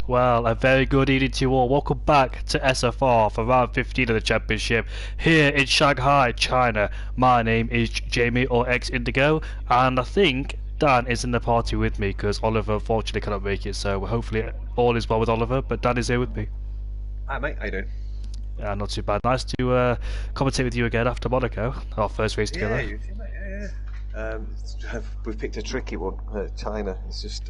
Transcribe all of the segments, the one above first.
Well, a very good evening to you all. Welcome back to SFR for round 15 of the championship here in Shanghai, China. My name is Jamie or X Indigo, and I think Dan is in the party with me because Oliver unfortunately cannot make it. So hopefully all is well with Oliver, but Dan is here with me. Hi mate, how you doing? Not too bad. Nice to commentate with you again after Monaco, our first race Yeah, together. you too, mate. We've picked a tricky one, China. It's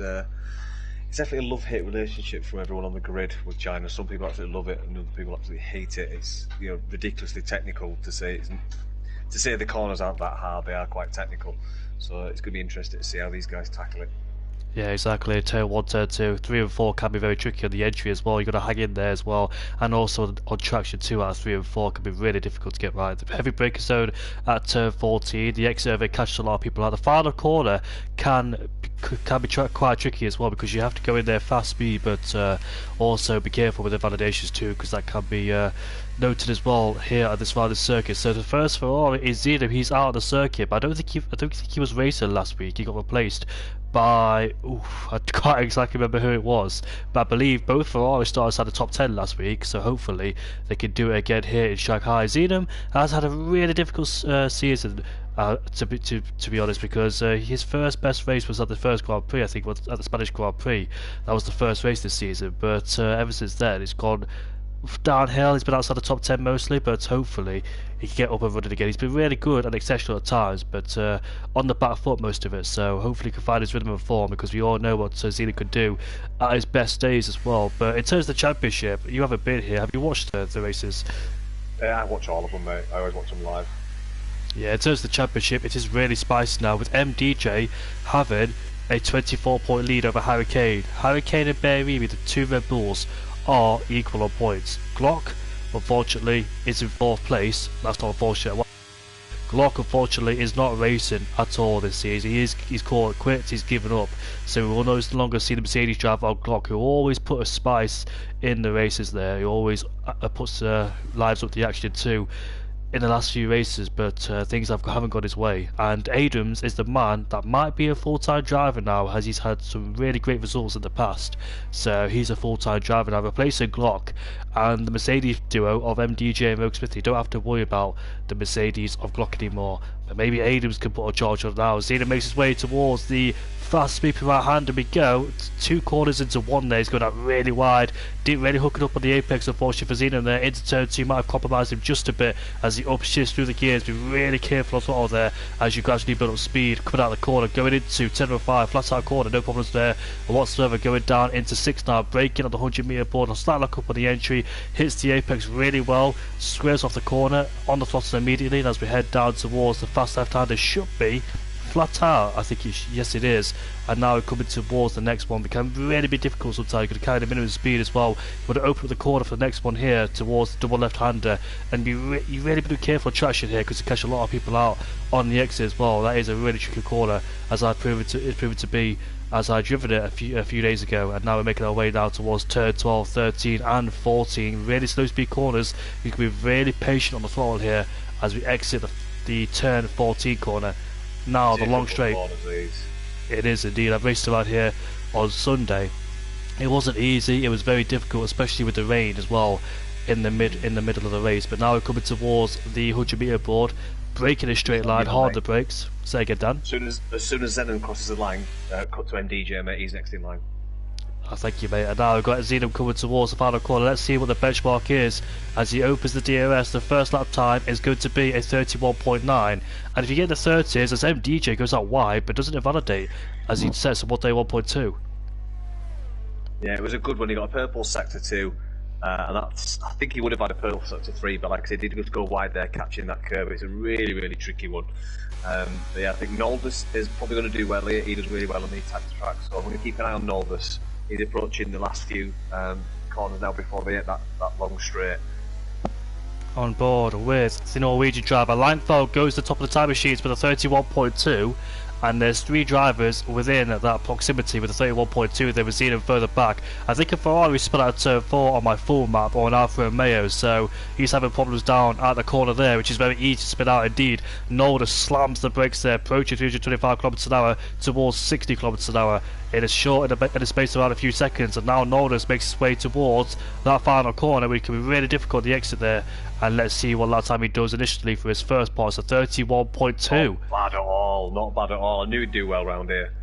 definitely a love-hate relationship from everyone on the grid with China. Some people absolutely love it, and other people absolutely hate it. It's ridiculously technical to say the corners aren't that hard. They are quite technical, so it's going to be interesting to see how these guys tackle it. Yeah, exactly. Turn 1, turn 2, 3 and 4 can be very tricky on the entry as well. You've got to hang in there as well. And also on traction 2 out of 3 and 4 can be really difficult to get right. The heavy braking zone at turn 14, the exit of it catches a lot of people out. The final corner can be quite tricky as well because you have to go in there fast speed, but also be careful with the validations too because that can be noted as well here at this round circuit. So the first Ferrari is Zeno. He's out of the circuit, but I don't think he was racing last week. He got replaced by I can't exactly remember who it was, but I believe both Ferrari started at the top 10 last week, so hopefully they can do it again here in Shanghai. Zeno has had a really difficult season, to be honest, because his first best race was at the first Grand Prix. I think was at the Spanish Grand Prix. That was the first race this season, but ever since then it's gone downhill. He's been outside the top 10 mostly, but hopefully he can get up and running again. He's been really good and exceptional at times, but on the back foot most of it, so hopefully he can find his rhythm and form because we all know what Zeno could do at his best days as well. But in terms of the championship, you haven't been here. Have you watched the races? Yeah, I watch all of them, mate. I always watch them live. Yeah, in terms of the championship, it is really spicy now with MDJ having a 24-point lead over Hurricane. Hurricane and Berry, the two Red Bulls, are equal on points. Glock, unfortunately, is in 4th place. That's not unfortunate. Glock, unfortunately, is not racing at all this season. He's called it quits. He's given up. So we will no longer see the Mercedes driver on Glock, who always put a spice in the races there. He always puts lives up the action too in the last few races, but things haven't gone his way. And Adams is the man that might be a full-time driver now, as he's had some really great results in the past. So he's a full-time driver now, replacing Glock and the Mercedes duo of MDJ and Rogue Smith. You don't have to worry about the Mercedes of Glock anymore. But maybe Adams can put a charge on now. Zeno makes his way towards the fast sweeping right hand, and we go 2 corners into one there. He's going out really wide, didn't really hook it up on the apex unfortunately for Zeno there. Into turn 2 might have compromised him just a bit as he upshifts through the gears. Be really careful on throttle there as you gradually build up speed. Coming out of the corner, going into 10.05 flat out corner, no problems there whatsoever. Going down into 6 now, braking on the 100-meter board, on slight lock up on the entry, hits the apex really well, squares off the corner on the throttle immediately, and as we head down towards the fast left hander, should be flat out. I think yes it is. And now we're coming towards the next one. It can really be difficult sometimes. You've got to carry the minimum speed as well. You've got to open up the corner for the next one here towards the double left hander, and you really be careful of traction here because it catch a lot of people out on the exit as well. That is a really tricky corner, as it's proven to be, as I driven it a few days ago. And now we're making our way now towards turn 12, 13 and 14. Really slow speed corners. You can be really patient on the throttle here as we exit the turn 14 corner. Now the long straight. It is indeed. I've raced around here on Sunday. It wasn't easy. It was very difficult, especially with the rain as well in the middle of the race. But now we're coming towards the 100-meter board, braking a straight line, hard the brakes. Say again, Dan. As soon as Zenon crosses the line, cut to MDJ, mate. He's next in line. Oh, thank you, mate. And now we've got Zeno coming towards the final corner. Let's see what the benchmark is as he opens the DRS. The first lap time is going to be a 31.9, and if you get the 30s, as MDJ goes out wide but doesn't invalidate as he sets a 1.2. Yeah, it was a good one. He got a purple sector 2, and I think he would have had a purple sector 3, but like I said, he did just go wide there, catching that curve. It's a really tricky one. But yeah, I think Noldus is probably going to do well here. He does really well on these types of tracks, so I'm going to keep an eye on Noldus. He's approaching the last few corners now before they hit that long straight. On board with the Norwegian driver. Leinfeld goes to the top of the time machines with a 31.2, and there's 3 drivers within that proximity with a 31.2. They were seeing him further back. I think a Ferrari spun out turn 4 on my full map, or an Alfa Romeo, so he's having problems down at the corner there, which is very easy to spin out indeed. Nolda slams the brakes there, approaching 325 km/h towards 60 km/h in a space of around a few seconds, and now Norris makes his way towards that final corner, which can be really difficult the exit there. And let's see what lap time he does initially for his first part. So 31.2. Not bad at all, not bad at all. I knew he'd do well round here.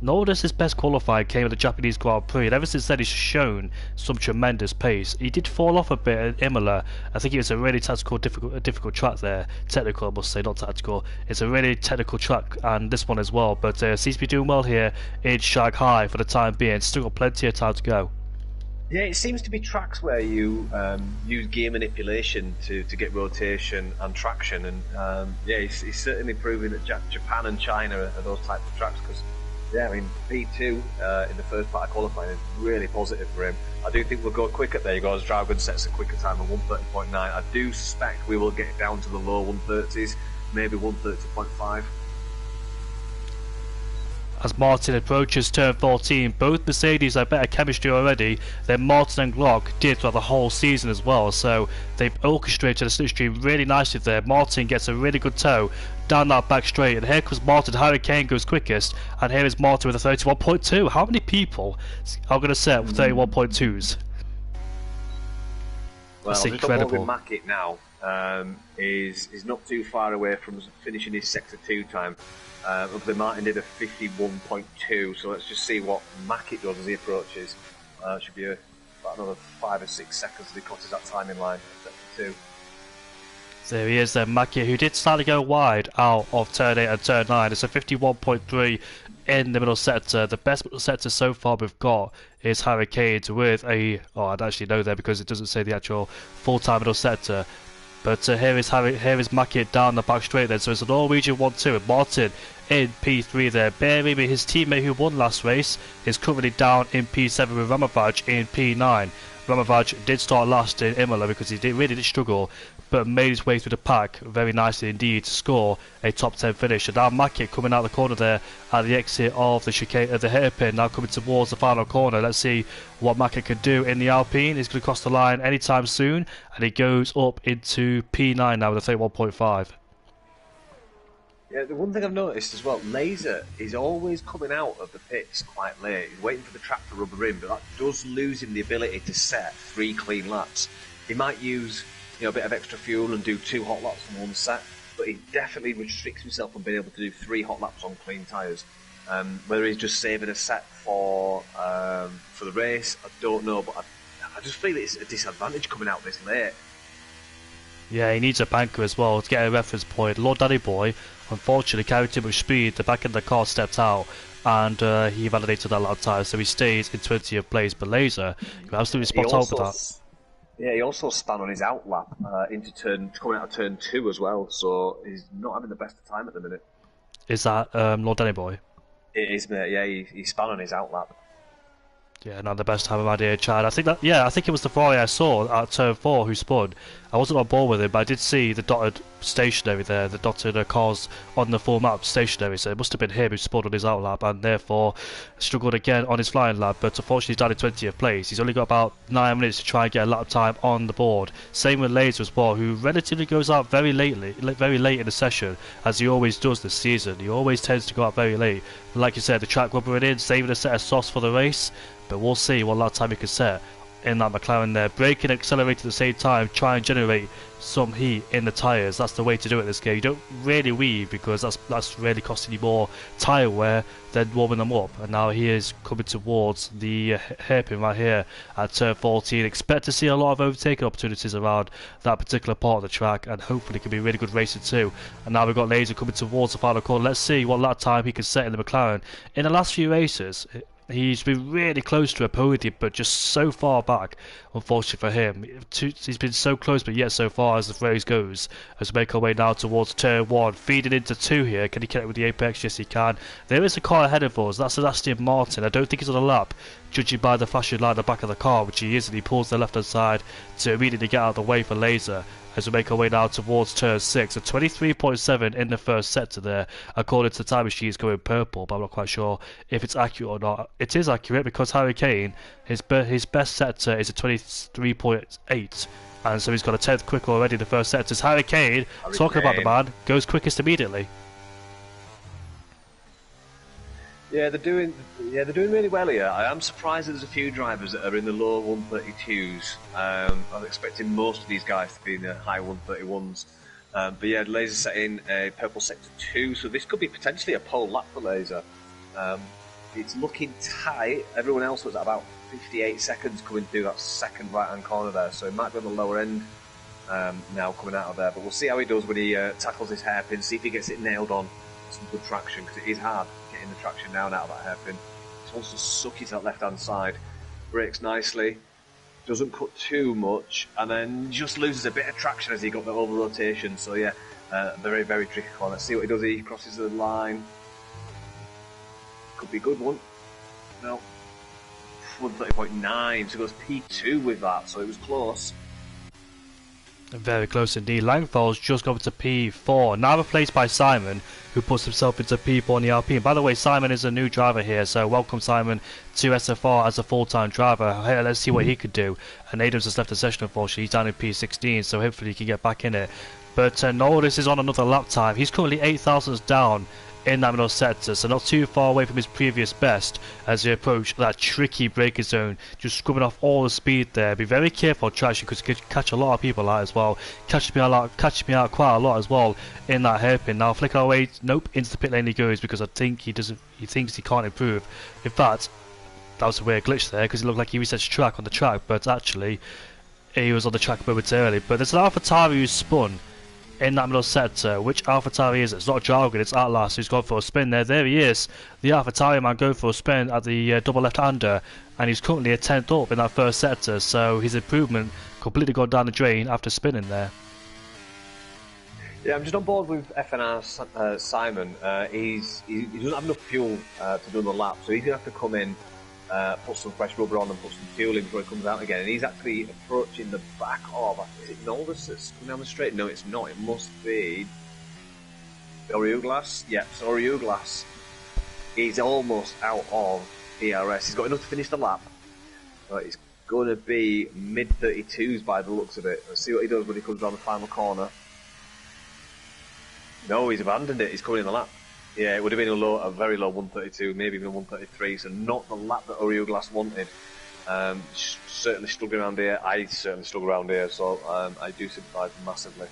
Norris' best qualifying came at the Japanese Grand Prix, and ever since then he's shown some tremendous pace. He did fall off a bit at Imola. I think it was a really difficult track there. Technical, I must say, not tactical. It's a really technical track, and this one as well. But seems to be doing well here in Shanghai for the time being. Still got plenty of time to go. Yeah, it seems to be tracks where you use gear manipulation to get rotation and traction, and yeah, he's certainly proving that Japan and China are those types of tracks, because yeah, I mean, P2 in the first part of qualifying is really positive for him. I do think we'll go quicker there. You go as Dragon sets a quicker time of 1:30.9. I do suspect we will get down to the low 1:30s, maybe 1:30.5. As Martin approaches turn 14, both Mercedes have better chemistry already than Martin and Glock did throughout the whole season as well, so they've orchestrated a slipstream really nicely there. Martin gets a really good tow down that back straight, and here comes Martin. Harry Kane goes quickest, and here is Martin with a 31.2. How many people are going to set with 31.2s? Well, that's incredible. Mackett now is not too far away from finishing his Sector 2 time. Obviously Martin did a 51.2, so let's just see what Mackett does as he approaches. It should be about another 5 or 6 seconds as he crosses that timing line, Sector 2. There he is then, Mackett, who did slightly go wide out of turn 8 and turn 9. It's a 51.3 in the middle sector. The best middle sector so far we've got is Harry Kane with a... Oh, I'd actually know there because it doesn't say the actual full-time middle sector. But here is Mackett down the back straight then, so it's a Norwegian 1-2, and Martin in P3 there. Barely, his teammate who won last race is currently down in P7 with Ramavaj in P9. Ramavaj did start last in Imola because he really did struggle, but made his way through the pack very nicely indeed to score a top 10 finish. And now Mackett coming out the corner there at the exit of the chicane, the hairpin, now coming towards the final corner. Let's see what Mackett can do in the Alpine. He's going to cross the line anytime soon, and he goes up into P9 now with a 31.5. Yeah, the one thing I've noticed as well, Laser is always coming out of the pits quite late. He's waiting for the track to rubber in, but that does lose him the ability to set 3 clean laps. He might use a bit of extra fuel and do 2 hot laps on one set, but he definitely restricts himself from being able to do 3 hot laps on clean tyres. Whether he's just saving a set for the race, I don't know, but I just feel it's a disadvantage coming out this late. Yeah, he needs a banker as well to get a reference point. Lord Daddy Boy, unfortunately, carried too much speed. The back end of the car stepped out, and he validated that lap tyre, so he stays in 20th place. But Laser, you're absolutely spot on with that. Yeah, he also spun on his outlap coming out of turn 2 as well, so he's not having the best of time at the minute. Is that Lord Danny Boy? It is, mate. Yeah, he spun on his outlap. Yeah, not the best time of my dear Chad. I think it was the Ferrari I saw at turn 4 who spun. I wasn't on board with him, but I did see the dotted stationary there, the dotted cars on the full map stationary, so it must have been him who spun on his outlap and therefore struggled again on his flying lap, but unfortunately he's down in 20th place. He's only got about 9 minutes to try and get a lap time on the board. Same with Laser as well, who relatively goes out very late in the session, as he always does this season. He always tends to go out very late. Like you said, the track rubbering in, saving a set of softs for the race, but we'll see what lap time he can set in that McLaren there. Brake and accelerate at the same time, try and generate some heat in the tyres. That's the way to do it this game. You don't really weave because that's really costing you more tyre wear than warming them up. And now he is coming towards the hairpin right here at turn 14. Expect to see a lot of overtaking opportunities around that particular part of the track, and hopefully it can be really good racing too. And now we've got Laser coming towards the final corner. Let's see what lap time he can set in the McLaren. In the last few races, he's been really close to a podium, but just so far back, unfortunately for him. He's been so close, but yet so far as the race goes. As we make our way now towards turn 1, feeding into 2 here. Can he connect with the apex? Yes, he can. There is a car ahead of us. That's Aston Martin. I don't think he's on a lap, judging by the flashing light at the back of the car, which he is, and he pulls the left-hand side to immediately get out of the way for Laser. As we make our way now towards turn 6, a 23.7 in the first sector there, according to the time machine. Is going purple, but I'm not quite sure if it's accurate or not. It is accurate because Harry Kane, his best sector is a 23.8, and so he's got a 10th quicker already in the first sector. As Harry Kane, talking about the man, goes quickest immediately. they're doing really well here. I am surprised that there's a few drivers that are in the low 132s. I was expecting most of these guys to be in the high 131s. But yeah, Laser set in a purple sector 2, so this could be potentially a pole lap for Laser. It's looking tight. Everyone else was at about 58 seconds coming through that second right-hand corner there, so it might be on the lower end now coming out of there. But we'll see how he does when he tackles this hairpin, see if he gets it nailed on some good traction, because it is hard getting the traction down out of that hairpin. He wants to suck it to that left-hand side. Brakes nicely, doesn't cut too much, and then just loses a bit of traction as he got the over rotation. So yeah, very, very tricky corner. Let's see what he does. He crosses the line. Could be a good one. No. 130.9, so goes P2 with that, so it was close. Very close indeed. Langfell's just got to P4, now replaced by Simon, who puts himself into P4 in the Alpine. By the way, Simon is a new driver here, so welcome Simon to SFR as a full-time driver. Hey, let's see what he could do. And Adams has left the session, unfortunately. He's down in P16, so hopefully he can get back in it. But Norris is on another lap time. He's currently 8 thousandths down in that middle sector, so not too far away from his previous best as he approach that tricky braking zone, just scrubbing off all the speed there. Be very careful on traction because you could catch a lot of people out as well. Catch me out quite a lot as well in that hairpin. Now flicking our way, nope, into the pit lane he goes, because I think he thinks he can't improve. In fact, that was a weird glitch there because it looked like he resets track on the track, but actually he was on the track momentarily. But there's an AlphaTauri who's spun in that middle sector. Which AlphaTauri is it? It's not Jargon, it's Atlas who's gone for a spin there. There he is, the AlphaTauri man going for a spin at the double left-hander, and he's currently a 10th up in that first sector, so his improvement completely gone down the drain after spinning there. Yeah, I'm just on board with FNR Simon. He doesn't have enough fuel to do the lap, so he's going to have to come in, put some fresh rubber on and put some fuel in before he comes out again. And he's actually approaching the back of, is it Noldus that's coming down the straight? No, it's not. It must be Oriuglas. Yeah, so Oriuglas is almost out of ERS. He's got enough to finish the lap, but it's going to be mid-32s by the looks of it. Let's see what he does when he comes around the final corner. No, he's abandoned it. He's coming in the lap. Yeah, it would have been a very low 132, maybe even 133, so not the lap that Oriuglas wanted. Certainly struggling around here. I certainly struggle around here, so I do sympathise massively.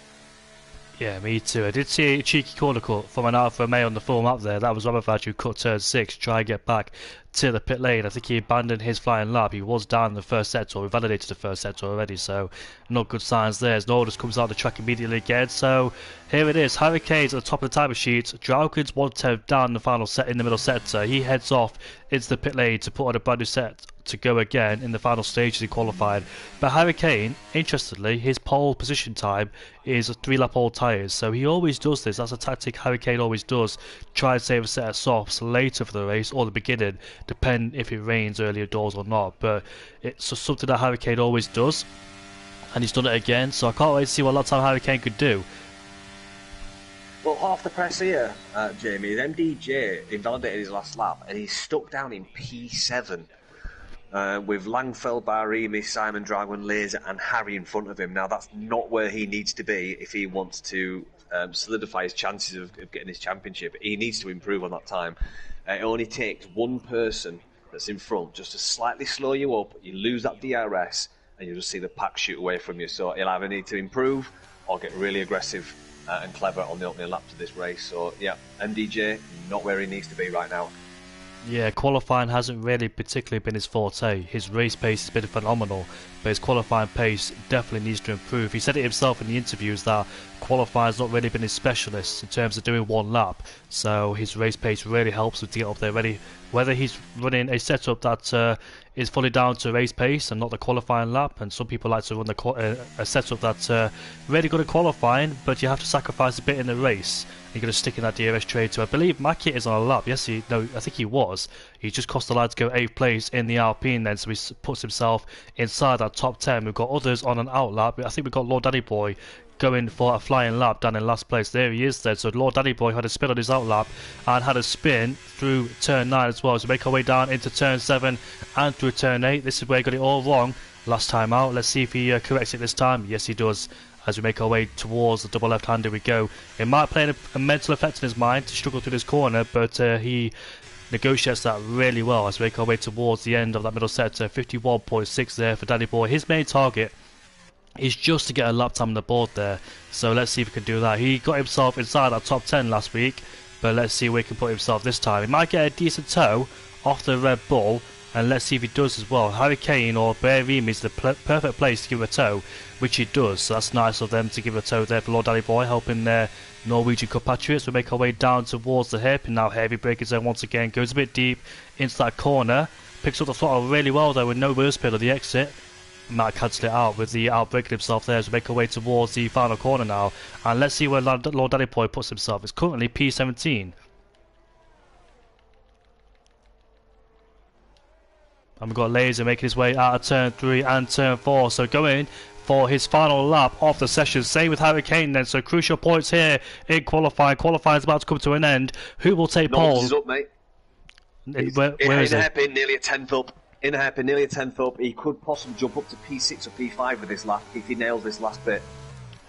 Yeah, me too. I did see a cheeky corner cut from an Alfa Romeo on the full map there. That was Robert who cut turn 6, try and get back to the pit lane. I think he abandoned his flying lap. He was down in the first sector. We validated the first sector already, so not good signs there. As Norris comes out the track immediately again. So here it is. Hurricanes at the top of the timer sheet. Draukins 110 down in the final set in the middle sector. He heads off into the pit lane to put on a brand new set to go again in the final stages in qualifying. But Hurricane, interestingly, his pole position time is 3-lap old tyres, so he always does this. That's a tactic Hurricane always does. Try and save a set of softs later for the race or the beginning, depend if it rains earlier doors or not. But it's something that Hurricane always does, and he's done it again, so I can't wait to see what lap time Hurricane could do. Well, half the press here, Jamie, is MDJ invalidated his last lap, and he's stuck down in P7. With Langfeld, Barimi, Simon, Dragon, Laser and Harry in front of him. Now that's not where he needs to be if he wants to solidify his chances of getting his championship. He needs to improve on that time. It only takes one person that's in front just to slightly slow you up. You lose that DRS and you'll just see the pack shoot away from you. So he'll either need to improve or get really aggressive and clever on the opening lap to this race. So yeah, MDJ not where he needs to be right now. Yeah, qualifying hasn't really particularly been his forte. His race pace has been phenomenal, but his qualifying pace definitely needs to improve. He said it himself in the interviews that qualifying's not really been his specialist in terms of doing one lap, so his race pace really helps him to get up there ready. Whether he's running a setup that is fully down to race pace and not the qualifying lap, and some people like to run a setup that's really good at qualifying, but you have to sacrifice a bit in the race. You're going to stick in that DRS trade too. I believe Mackett is on a lap. Yes, I think he was. He just cost the lad to go 8th place in the Alpine then, so he puts himself inside that top 10. We've got others on an out lap. I think we've got Lord Daddy Boy going for a flying lap down in last place. There he is then. So Lord Daddy Boy had a spin on his out lap and had a spin through turn 9 as well. So make our way down into turn 7 and through turn 8. This is where he got it all wrong last time out. Let's see if he corrects it this time. Yes, he does. As we make our way towards the double left-hander we go. It might play a mental effect in his mind to struggle through this corner, but he negotiates that really well as we make our way towards the end of that middle sector. 51.6 there for Danny Boy. His main target is just to get a lap time on the board there, so let's see if he can do that. He got himself inside that top 10 last week, but let's see where he can put himself this time. He might get a decent tow off the Red Bull, and let's see if he does as well. Harry Kane or Bearim is the perfect place to give a tow, which he does, so that's nice of them to give a tow there for Lord Danny Boy, helping their Norwegian compatriots. We make our way down towards the hairpin now. Heavy braking zone once again, goes a bit deep into that corner, picks up the throttle really well though with no wheel spin on the exit. Might cancel it out with the outbraking himself there as we make our way towards the final corner now, and let's see where Lord Danny Boy puts himself. It's currently P17. And we've got Laser making his way out of turn 3 and turn 4, so going for his final lap of the session. Same with Harry Kane then, so crucial points here in qualifying. Qualifying is about to come to an end. Who will take pole? Is up, mate. Where is it? Hairpin, nearly a 10th up. In a hairpin, nearly a 10th up. He could possibly jump up to P6 or P5 with this lap if he nails this last bit.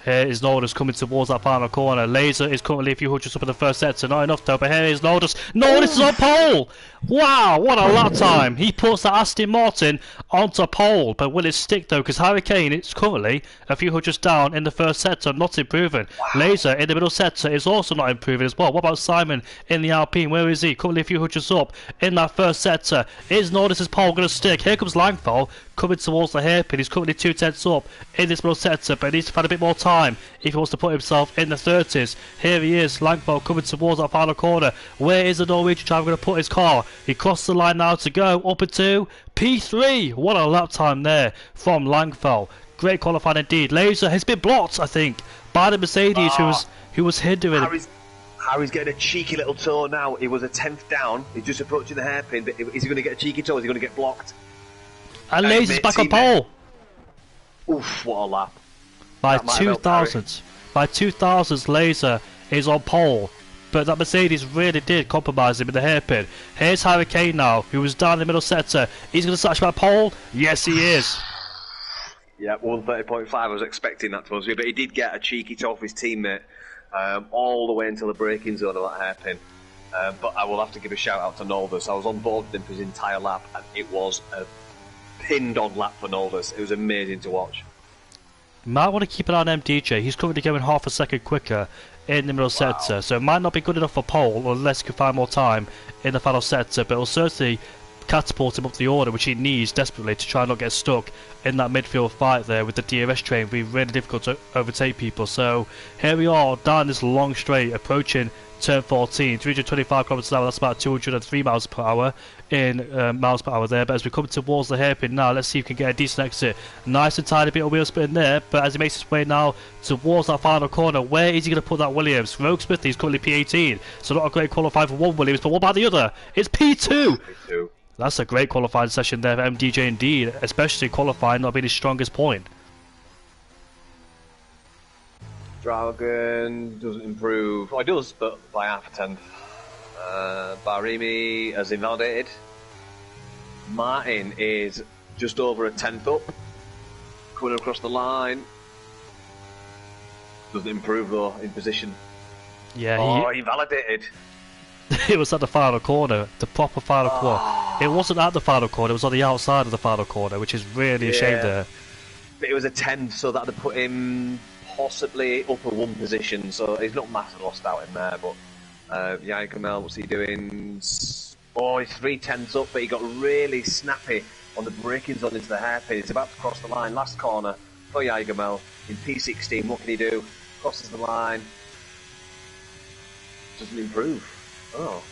Here is Nordus coming towards that final corner. Laser is currently a few hundreds up in the first sector. Not enough though, but here is Nordus. Nordus is on pole! Wow, what a lap time! He puts that Aston Martin onto pole, but will it stick though? Because Harry Kane is currently a few hundreds down in the first sector, not improving. Wow. Laser in the middle sector is also not improving as well. What about Simon in the Alpine? Where is he? Currently a few hundreds up in that first sector. Is Nordus' pole going to stick? Here comes Langfell coming towards the hairpin. He's currently 2/10 up in this middle sector, but he needs to find a bit more time if he wants to put himself in the 30s. Here he is, Langfell coming towards that final corner. Where is the Norwegian driver going to put his car? He crosses the line now to go up into P3. What a lap time there from Langfell. Great qualifying indeed. Laser has been blocked, I think, by the Mercedes who was hindering him. Harry's getting a cheeky little toe now. He was a 10th down. He's just approaching the hairpin, but is he going to get a cheeky toe? Is he going to get blocked? And Laser's back on pole. Oof, what a lap. By 2000s, Laser is on pole. But that Mercedes really did compromise him in the hairpin. Here's Harry Kane now, who was down in the middle sector. He's going to slash by pole. Yes, he is. Yeah, 130.5. I was expecting that to be, but he did get a cheeky toe off his teammate all the way until the braking zone of that hairpin. But I will have to give a shout out to Noldus. I was on board with him for his entire lap, and it was a pinned-on lap for Noldus. It was amazing to watch. Might want to keep an eye on MDJ. He's currently going half a second quicker in the middle sector, so it might not be good enough for pole unless he can find more time in the final sector, but it'll certainly catapult him up the order, which he needs desperately to try and not get stuck in that midfield fight there with the DRS train. It'll be really difficult to overtake people. So here we are down this long straight, approaching turn 14, 325 kilometers an hour. That's about 203 miles per hour in miles per hour there. But as we come towards the hairpin now, let's see if we can get a decent exit. Nice and tiny bit of wheel spin there, but as he makes his way now towards that final corner, where is he going to put that Williams? Rogue Smith is currently P18, so not a great qualifying for one Williams, but what about the other? It's P2. P2. That's a great qualifying session there for MDJ indeed, especially qualifying not being his strongest point. Dragon doesn't improve. Oh, he does, but by half a tenth. Barimi has invalidated. Martin is just over a tenth up. Coming across the line. Doesn't improve though in position. Yeah, he invalidated. It was at the final corner, the proper final corner. It wasn't at the final corner, it was on the outside of the final corner, which is really a shame there. But it was a 10th, so that would put him possibly upper one position, so he's not massively lost out in there, but Yagamel, what's he doing? Oh, he's 3/10 up, but he got really snappy on the braking zone into the hairpin. He's about to cross the line, last corner for Yagamel in P16. What can he do? Crosses the line. Doesn't improve. Oh.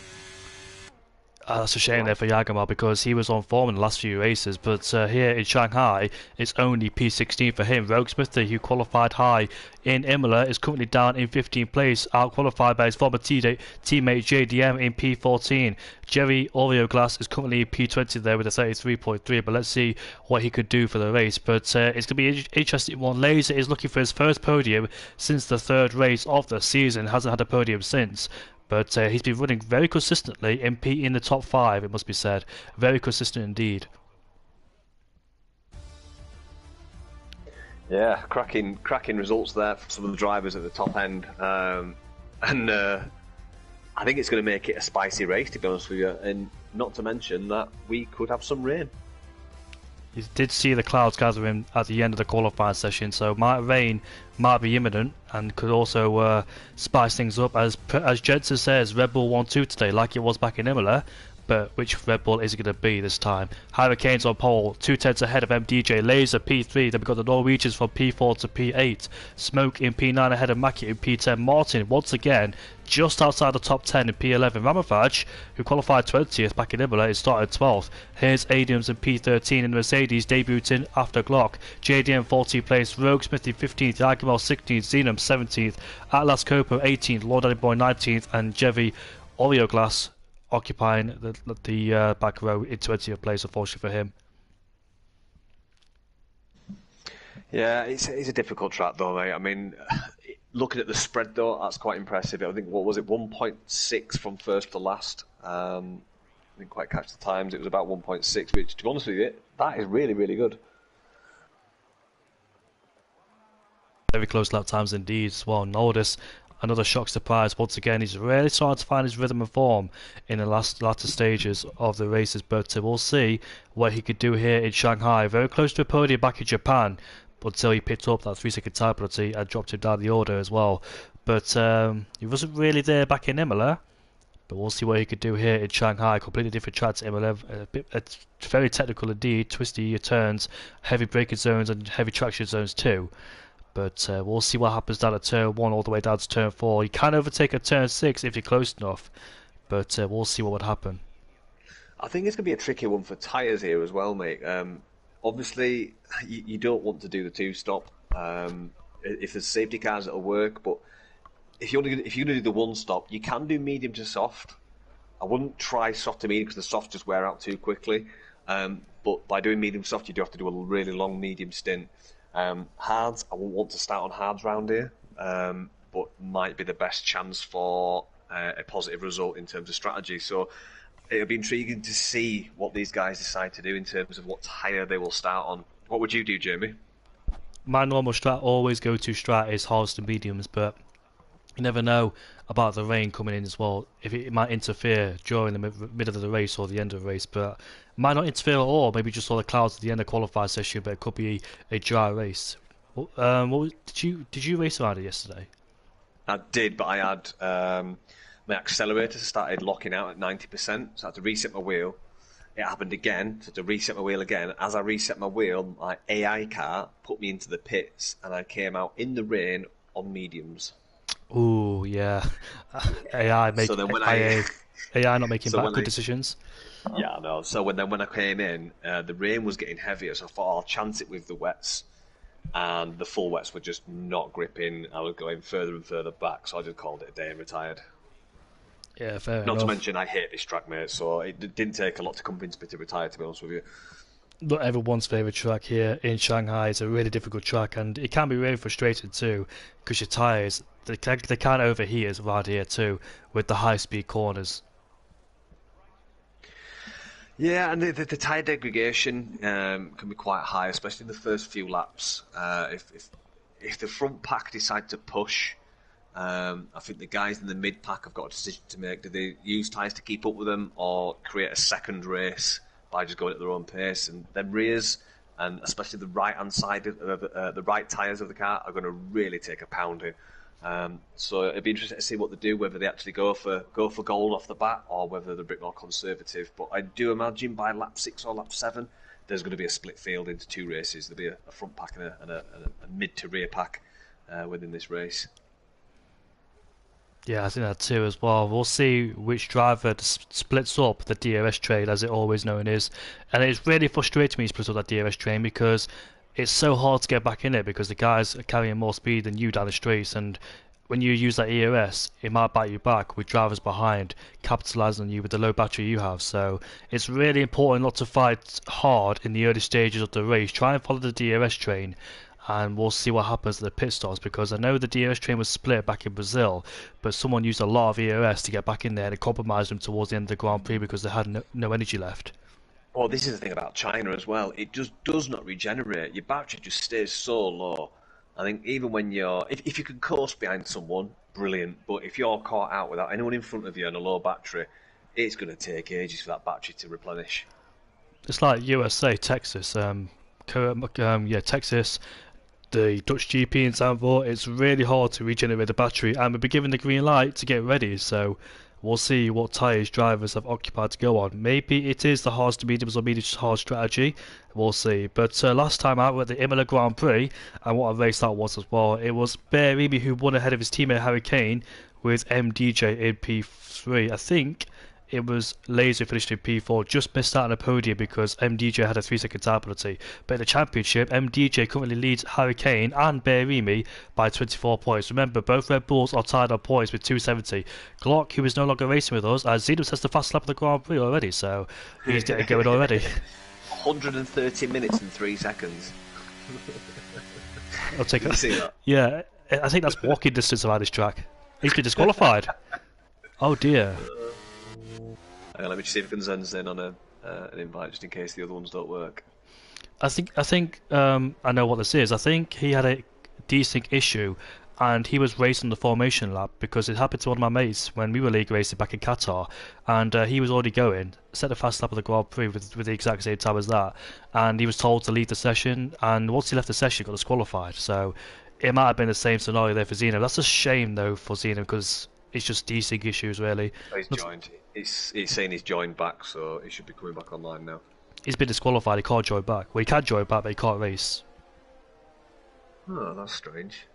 That's a shame there for Yagamel because he was on form in the last few races, but here in Shanghai it's only P16 for him. Rogue Smithy, who qualified high in Imola, is currently down in 15th place, out-qualified by his former teammate JDM in P14. Jerry Oreoglass is currently in P20 there with a 33.3, but let's see what he could do for the race. But it's going to be an interesting one. Laser is looking for his first podium since the third race of the season, hasn't had a podium since. But he's been running very consistently in the top 5, it must be said. Very consistent indeed. Yeah, cracking results there for some of the drivers at the top end. And I think it's going to make it a spicy race, to be honest with you, and not to mention that we could have some rain. You did see the clouds gathering at the end of the qualifying session, so rain might be imminent and could also spice things up. As Jensen says, Red Bull 1-2 today, like it was back in Imola, but which Red Bull is it going to be this time? Hurricanes on pole, 2/10 ahead of MDJ, Laser P3, then we've got the Norwegians from P4 to P8, Smoke in P9 ahead of Mackie in P10, Martin once again just outside the top 10 in P11, Ramafaj, who qualified 20th back in Imola, is started 12th. Here's Adiams in P13 in the Mercedes, debuting after Glock, JDM 14th place, Rogue Smithy 15th, Yagimel 16th, Xenom 17th, Atlas Copo 18th, Lord Daddy Boy 19th, and Jevi Oleoglass occupying the back row in 20th place, unfortunately for him. Yeah, it's a difficult track though, mate. I mean, looking at the spread though, that's quite impressive. I think, what was it, 1.6 from first to last? I didn't quite catch the times. It was about 1.6, which, to be honest with you, that is really, really good. Very close lap times indeed as well. Nordis, another shock surprise once again. He's really starting to find his rhythm and form in the latter stages of the races, but we'll see what he could do here in Shanghai. Very close to a podium back in Japan, until he picked up that 3-second time penalty and dropped him down the order as well. But he wasn't really there back in Imola, but we'll see what he could do here in Shanghai. Completely different track to Imola. It's very technical indeed, twisty turns, heavy braking zones and heavy traction zones too. But we'll see what happens down at turn 1 all the way down to turn 4. You can overtake at turn 6 if you're close enough, but we'll see what would happen. I think it's going to be a tricky one for tyres here as well, mate. Obviously, you don't want to do the two-stop if there's safety cars that'll work, but if you're going to do the one-stop, you can do medium to soft. I wouldn't try soft to medium because the soft just wear out too quickly. But by doing medium soft, you do have to do a really long medium stint. Hards, I won't want to start on hards round here, but might be the best chance for a positive result in terms of strategy. So it'll be intriguing to see what these guys decide to do in terms of what tyre they will start on. What would you do, Jamie? My normal strat, always go-to strat, is hards to mediums, but you never know about the rain coming in as well. If it might interfere during the middle of the race or the end of the race, but it might not interfere at all. Maybe just saw the clouds at the end of the qualifying session, but it could be a dry race. Did you race around it yesterday? I did, but I had my accelerator started locking out at 90%, so I had to reset my wheel. It happened again, so I had to reset my wheel again. As I reset my wheel, my AI car put me into the pits, and I came out in the rain on mediums. Ooh, yeah. AI make AI not making good decisions. Yeah, I know. So when I came in, the rain was getting heavier, so I thought I'll chance it with the wets, and the full wets were just not gripping. I was going further and further back, so I just called it a day and retired. Yeah, fair enough. Not to mention, I hate this track, mate, so it didn't take a lot to convince me to retire, to be honest with you. Not everyone's favourite track here in Shanghai. It's a really difficult track, and it can be really frustrating too, because your tyres, they can overheat around here too, with the high-speed corners. Yeah, and the tyre degradation can be quite high, especially in the first few laps. If the front pack decide to push, I think the guys in the mid pack have got a decision to make. Do they use tyres to keep up with them, or create a second race by just going at their own pace? And then rears, and especially the right hand side of the right tyres of the car, are going to really take a pounding. So it'd be interesting to see what they do, whether they actually go for gold off the bat, or whether they're a bit more conservative. But I do imagine by lap 6 or lap 7, there's going to be a split field into two races. There'll be a front pack and a mid to rear pack within this race. Yeah, I think that too as well. We'll see which driver splits up the DRS train, as it always known is. And it's really frustrating me to split up that DRS train, because it's so hard to get back in it, because the guys are carrying more speed than you down the streets, and when you use that EOS, it might bite you back with drivers behind, capitalising on you with the low battery you have. So it's really important not to fight hard in the early stages of the race. Try and follow the DRS train, and we'll see what happens at the pit stops, because I know the DRS train was split back in Brazil, but someone used a lot of EOS to get back in there, and it compromised them towards the end of the Grand Prix because they had no energy left. Well, this is the thing about China as well. It just does not regenerate. Your battery just stays so low. I think even when if you can coast behind someone, brilliant. But if you're caught out without anyone in front of you and a low battery, it's going to take ages for that battery to replenish. It's like USA, Texas, Texas, the Dutch GP in Zandvoort. It's really hard to regenerate the battery, and we'll be given the green light to get ready. So we'll see what tyres drivers have occupied to go on. Maybe it is the hard to mediums or medium to hard strategy. We'll see. But last time out at the Imola Grand Prix, and what a race that was as well, it was Berimi who won ahead of his teammate Harry Kane with MDJ in P3. I think it was Laser who finished in P4, just missed out on a podium because MDJ had a 3-second tire penalty. But in the championship, MDJ currently leads Harry Kane and Berimi by 24 points. Remember, both Red Bulls are tied on points with 270. Glock, who is no longer racing with us, as Zeno says the fast lap of the Grand Prix already, so he's getting going already. 130 minutes and 3 seconds. I'll take it. Did you see that? Yeah, I think that's walking distance around this track. He's been disqualified. Oh dear. Let me just see if I can send in on an invite just in case the other ones don't work. I think I know what this is. I think he had a desync issue, and he was racing the formation lap because it happened to one of my mates when we were league racing back in Qatar, and he was already going, set the fast lap of the Grand Prix with the exact same time as that, and he was told to leave the session, and once he left the session, he got disqualified. So it might have been the same scenario there for Zeno. That's a shame though for Zeno because it's just desync issues really. He's joined. He's saying he's joined back, so he should be coming back online now. He's been disqualified, he can't join back. Well, he can join back, but he can't race. Oh, that's strange.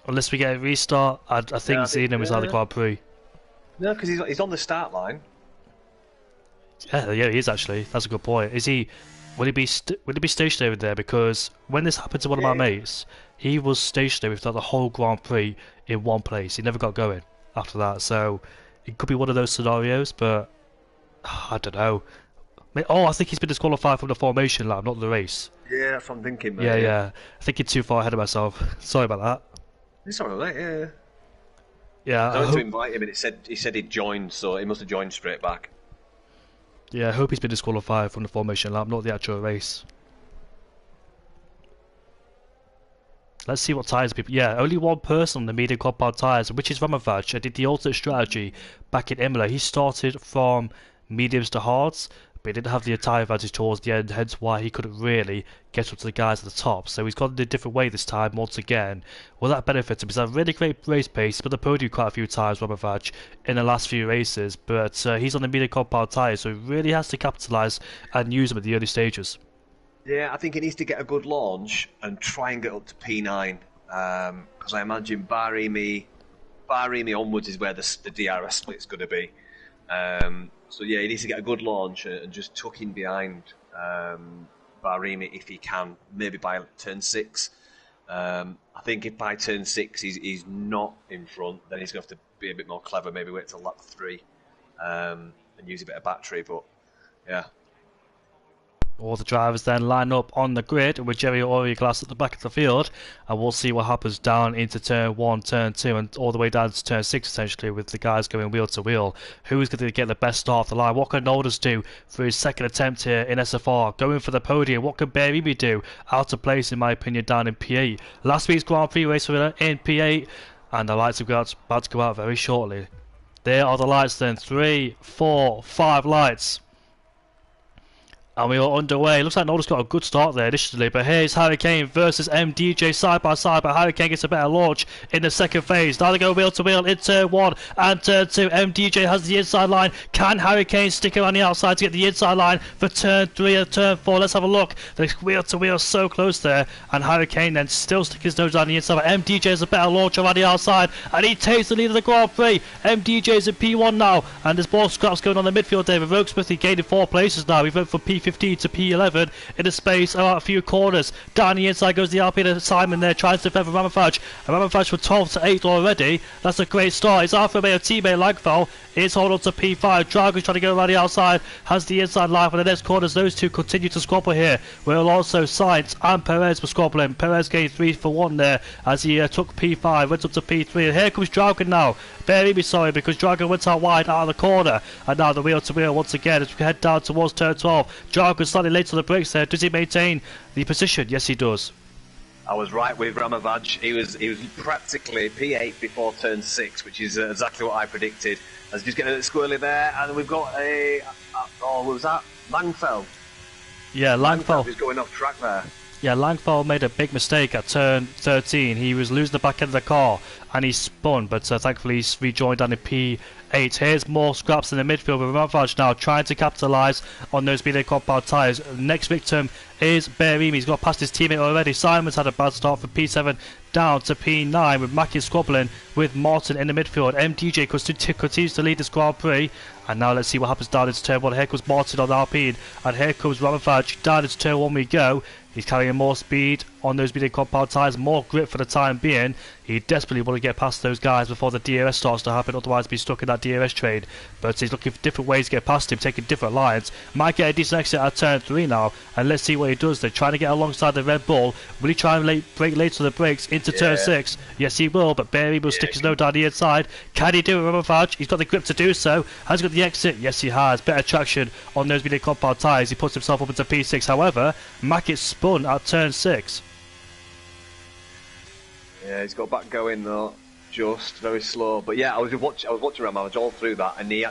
Unless we get a restart, I think Zeno is out of the Grand Prix. No, because he's on the start line. Yeah, he is actually. That's a good point. Is he? Will he be stationary there? Because when this happened to one of my mates, he was stationary throughout the whole Grand Prix in one place. He never got going after that. So it could be one of those scenarios, but I don't know. Oh, I think he's been disqualified from the formation lap, not the race. Yeah, that's what I'm thinking, mate. Yeah. I think you're too far ahead of myself. Sorry about that. It's alright, yeah. Yeah. I went to invite him, and he said he'd joined, so he must have joined straight back. Yeah, I hope he's been disqualified from the formation lap, not the actual race. Let's see what tyres people... Yeah, only one person on the medium compound tyres, which is Ramavach. I did the alternate strategy back in Imola. He started from mediums to hards, but he didn't have the tyre advantage towards the end, hence why he couldn't really get up to the guys at the top. So he's gone in a different way this time, once again. Will that benefit him? He's had a really great race pace, but the podium quite a few times, Ramavach, in the last few races. But he's on the medium compound tyres, so he really has to capitalise and use them at the early stages. Yeah, I think he needs to get a good launch and try and get up to P9. Because I imagine Barimi onwards is where the DRS split's going to be. So yeah, he needs to get a good launch and just tuck in behind Barimi if he can, maybe by turn 6. I think if by turn 6 he's not in front, then he's going to have to be a bit more clever, maybe wait till lap 3 and use a bit of battery, but yeah. All the drivers then line up on the grid with Jerry Orioglass at the back of the field, and we'll see what happens down into turn 1, turn 2, and all the way down to turn 6 essentially, with the guys going wheel to wheel. Who's going to get the best start off the line? What can Nolders do for his second attempt here in SFR? Going for the podium. What can Berimi do? Out of place, in my opinion, down in P8. Last week's Grand Prix race winner in P8, and the lights are about to go out very shortly. There are the lights then. 3, 4, 5 lights. And we are underway. Looks like Nolders got a good start there initially, but here's Harry Kane versus MDJ side by side, but Harry Kane gets a better launch in the second phase. Now they go wheel to wheel in turn 1 and turn 2. MDJ has the inside line. Can Harry Kane stick around the outside to get the inside line for turn 3 and turn 4? Let's have a look. The wheel to wheel so close there, and Harry Kane then still sticking his nose down the inside, but MDJ has a better launch around the outside, and he takes the lead of the Grand Prix. MDJ is in P1 now, and there's more scraps going on in the midfield there. Rokesmith, he gained in 4 places now. He went from P15 to P11 in a space about a few corners. Down the inside goes the RP to Simon there, tries to defend Ramavach. And Ramavach for 12 to 8 already. That's a great start. It's Alfa Romeo teammate Langfell is holding on to P5. Drago's trying to go around the outside, has the inside line for the next corners. Those two continue to squabble here. We'll also Sainz and Perez were squabbling. Perez gained 3 for 1 there as he took P5, went up to P3. And here comes Dragon now. Berimi, sorry, because Dragon went out wide out of the corner. And now the wheel to wheel once again as we head down towards turn 12. Dragon slightly late to the brakes there. Does he maintain the position? Yes, he does. I was right with Ramovaj. He was practically P8 before turn 6, which is exactly what I predicted. I was just getting a bit squirrely there, and we've got what was that? Langfeld. Yeah, Langfeld is going off track there. Yeah, Langfeld made a big mistake at turn 13. He was losing the back end of the car and he spun, but thankfully he's rejoined on the P8. Here's more scraps in the midfield with Ramovaj now trying to capitalise on those BD compound tyres. Next victim is Berimi. He's got past his teammate already. Simon's had a bad start from P7 down to P9 with Mackie squabbling with Martin in the midfield. MDJ continues to lead this Grand Prix. And now let's see what happens down into turn 1. Here comes Martin on the Alpine. And here comes Ramovaj. Down into turn 1 we go. He's carrying more speed on those BD compound tyres, more grip for the time being. He desperately want to get past those guys before the DRS starts to happen, otherwise be stuck in that DRS train. But he's looking for different ways to get past him, taking different lines. Might get a decent exit at turn 3 now, and let's see what he does. They're trying to get alongside the Red Bull. Will he try and brake late to the brakes into turn 6? Yes, he will, but Barry will stick his nose down the inside. Can he do it, Ramovaj? He's got the grip to do so. Has he got the exit? Yes, he has. Better traction on those BD compound tyres. He puts himself up into P6. However, Mackett spun at turn 6. Yeah, he's got back going though, just very slow. But yeah, I was watching Ramovaj all through that, and he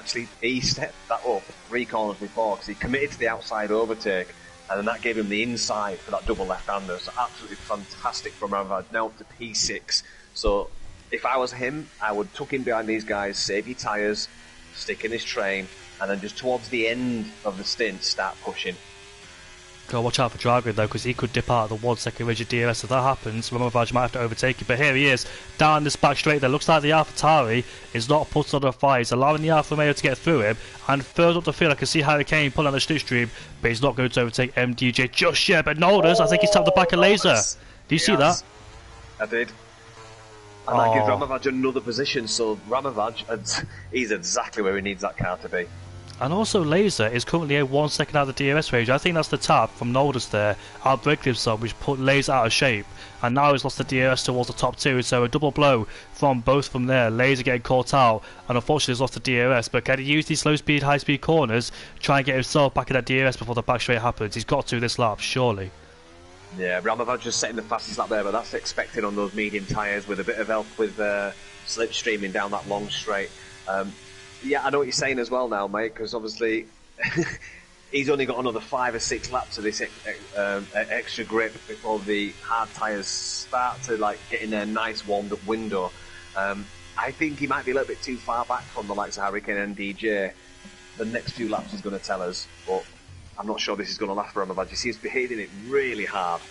stepped that up 3 corners before because he committed to the outside overtake, and then that gave him the inside for that double left-hander. So absolutely fantastic from Ramovaj. Now up to P6. So if I was him, I would tuck in behind these guys, save your tyres, stick in his train, and then just towards the end of the stint, start pushing. Gotta watch out for Dragon though, because he could dip out of the 1 second rigid DRS. If that happens, Ramovaj might have to overtake him. But here he is, down this back straight there. Looks like the AlphaTauri is not put on the fire. He's allowing the Alfa Romeo to get through him. And further up the field, I can see Harry Kane pulling on the slipstream, but he's not going to overtake MDJ just yet. But Nolders, I think he's tapped the back of Laser. Do you see that? I did. And that gives Ramovaj another position, so Ramovaj, he's exactly where he needs that car to be. And also Laser is currently a 1 second out of the DRS range. I think that's the tap from Nolders there, outbraking himself, which put Laser out of shape. And now he's lost the DRS towards the top 2, so a double blow from both from there. Laser getting caught out, and unfortunately he's lost the DRS. But can he use these slow speed, high speed corners, try and get himself back in that DRS before the back straight happens? He's got to this lap, surely. Yeah, Ramovaj just setting the fastest lap there, but that's expected on those medium tyres with a bit of help with slipstreaming down that long straight. Yeah, I know what you're saying as well now, mate, because obviously he's only got another 5 or 6 laps of this extra grip before the hard tyres start to get in their nice warmed up window. I think he might be a little bit too far back from the likes of Hurricane and DJ. The next few laps is going to tell us, but I'm not sure this is going to last for Ramovaj. He seems to be hitting it really hard.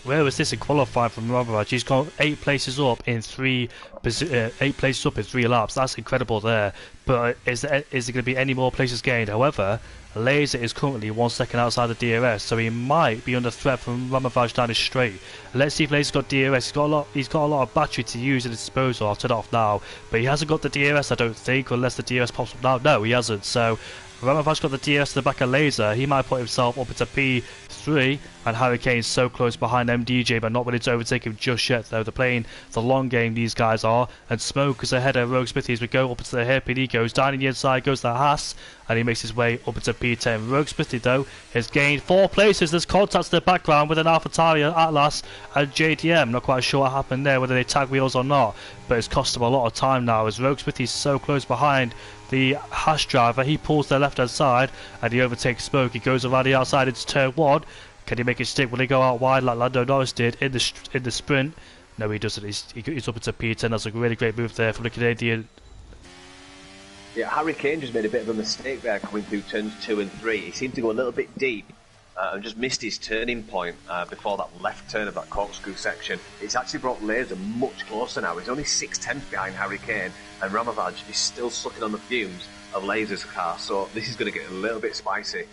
Where was this in qualifying from Ramovaj? He's gone 8 places up in 3 laps. That's incredible there. But is there going to be any more places gained? However, Laser is currently 1 second outside the DRS, so he might be under threat from Ramovaj down his straight. Let's see if Laser's got DRS. He's got a lot of battery to use at his disposal. I'll turn it off now. But he hasn't got the DRS, I don't think, unless the DRS pops up now. No, he hasn't. So Ramovaj's got the DRS to the back of Laser. He might put himself up into P3, and Harry Kane's so close behind MDJ, but not willing to overtake him just yet, though. They're playing the long game, these guys are. And Smoke is ahead of Rogue Smithy as we go up into the hairpin. He goes down in the inside, goes to Haas, and he makes his way up into P10. Rogue Smithy, though, has gained 4 places. There's contacts in the background with an AlphaTauri, Atlas, and JDM. Not quite sure what happened there, whether they tag wheels or not, but it's cost him a lot of time now as Rogue Smithy's so close behind the Haas driver. He pulls their left hand side and he overtakes Smoke. He goes around the outside into turn 1. Can he make it stick? Will he go out wide like Lando Norris did in the sprint? No, he doesn't. He's up into P10. That's a really great move there from the Canadian. Yeah, Harry Kane just made a bit of a mistake there coming through turns 2 and 3. He seemed to go a little bit deep and just missed his turning point before that left turn of that corkscrew section. It's actually brought Laser much closer now. He's only 6/10 behind Harry Kane, and Ramovaj is still sucking on the fumes of Laser's car, so this is going to get a little bit spicy.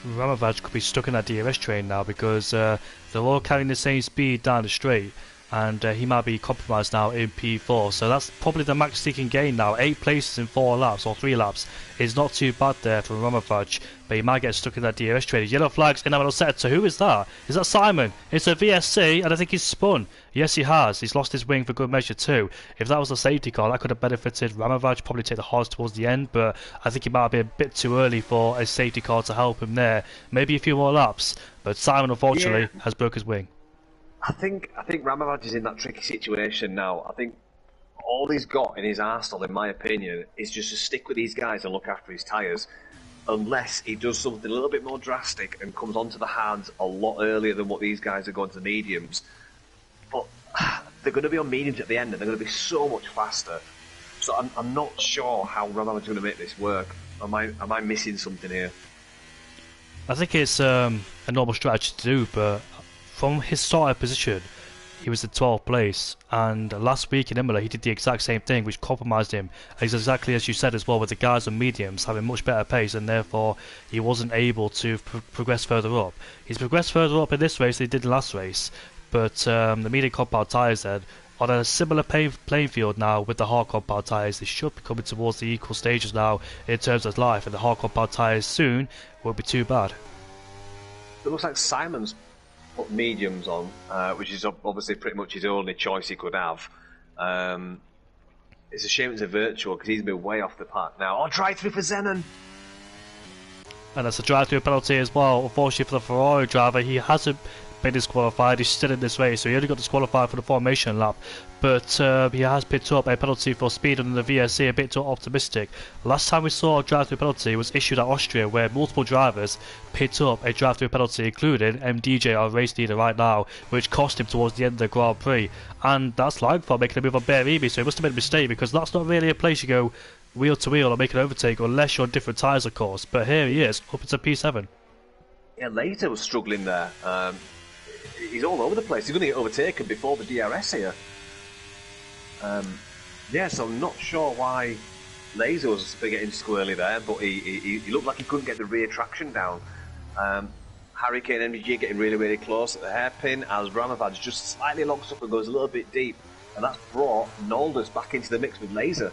Ramovaj could be stuck in that DRS train now because they're all carrying the same speed down the straight. and he might be compromised now in P4. So that's probably the max he can gain now. 8 places in 4 laps or 3 laps is not too bad there for Ramavaj, but he might get stuck in that DRS trade. Yellow flags in that middle sector. Who is that? Is that Simon? It's a VSC, and I think he's spun. Yes, he has. He's lost his wing for good measure too. If that was a safety car, that could have benefited Ramavaj. Probably take the hards towards the end, but I think he might be a bit too early for a safety car to help him there. Maybe a few more laps, but Simon unfortunately has broke his wing. I think Ramavaj is in that tricky situation now. I think all he's got in his arsenal, in my opinion, is just to stick with these guys and look after his tyres, unless he does something a little bit more drastic and comes onto the hards a lot earlier than what these guys are going to the mediums. But they're going to be on mediums at the end, and they're going to be so much faster. So I'm not sure how Ramavaj is going to make this work. Am I missing something here? I think it's a normal strategy to do, but from his starting position, he was in 12th place, and last week in Imola he did the exact same thing, which compromised him. It's exactly as you said as well, with the guys on mediums having much better pace, and therefore he wasn't able to progress further up. He's progressed further up in this race than he did in last race, but the medium compound tyres then, on a similar playing field now with the hard compound tyres, they should be coming towards the equal stages now in terms of life, and the hard compound tyres soon won't be too bad. It looks like Simon's put mediums on, which is obviously pretty much his only choice he could have. It's a shame it's a virtual because he's been way off the pack now. Oh, drive through for Zenon! And that's a drive-through penalty as well. Unfortunately for the Ferrari driver, he hasn't been disqualified. He's still in this race, so he only got disqualified for the formation lap. But he has picked up a penalty for speed under the VSC, a bit too optimistic. Last time we saw a drive-through penalty was issued at Austria, where multiple drivers picked up a drive-through penalty, including MDJ, our race leader right now, which cost him towards the end of the Grand Prix. And that's line for making a move on Berimi, so he must have made a mistake, because that's not really a place you go wheel to wheel or make an overtake unless you're on different tyres, of course. But here he is, up into P7. Yeah, Later was struggling there. He's all over the place. He's going to get overtaken before the DRS here. So I'm not sure why Laser was getting squirrely there, but he looked like he couldn't get the rear traction down. Hurricane MG getting really, really close at the hairpin as Ramavaj just slightly locks up and goes a little bit deep, and that's brought Nolders back into the mix with Laser.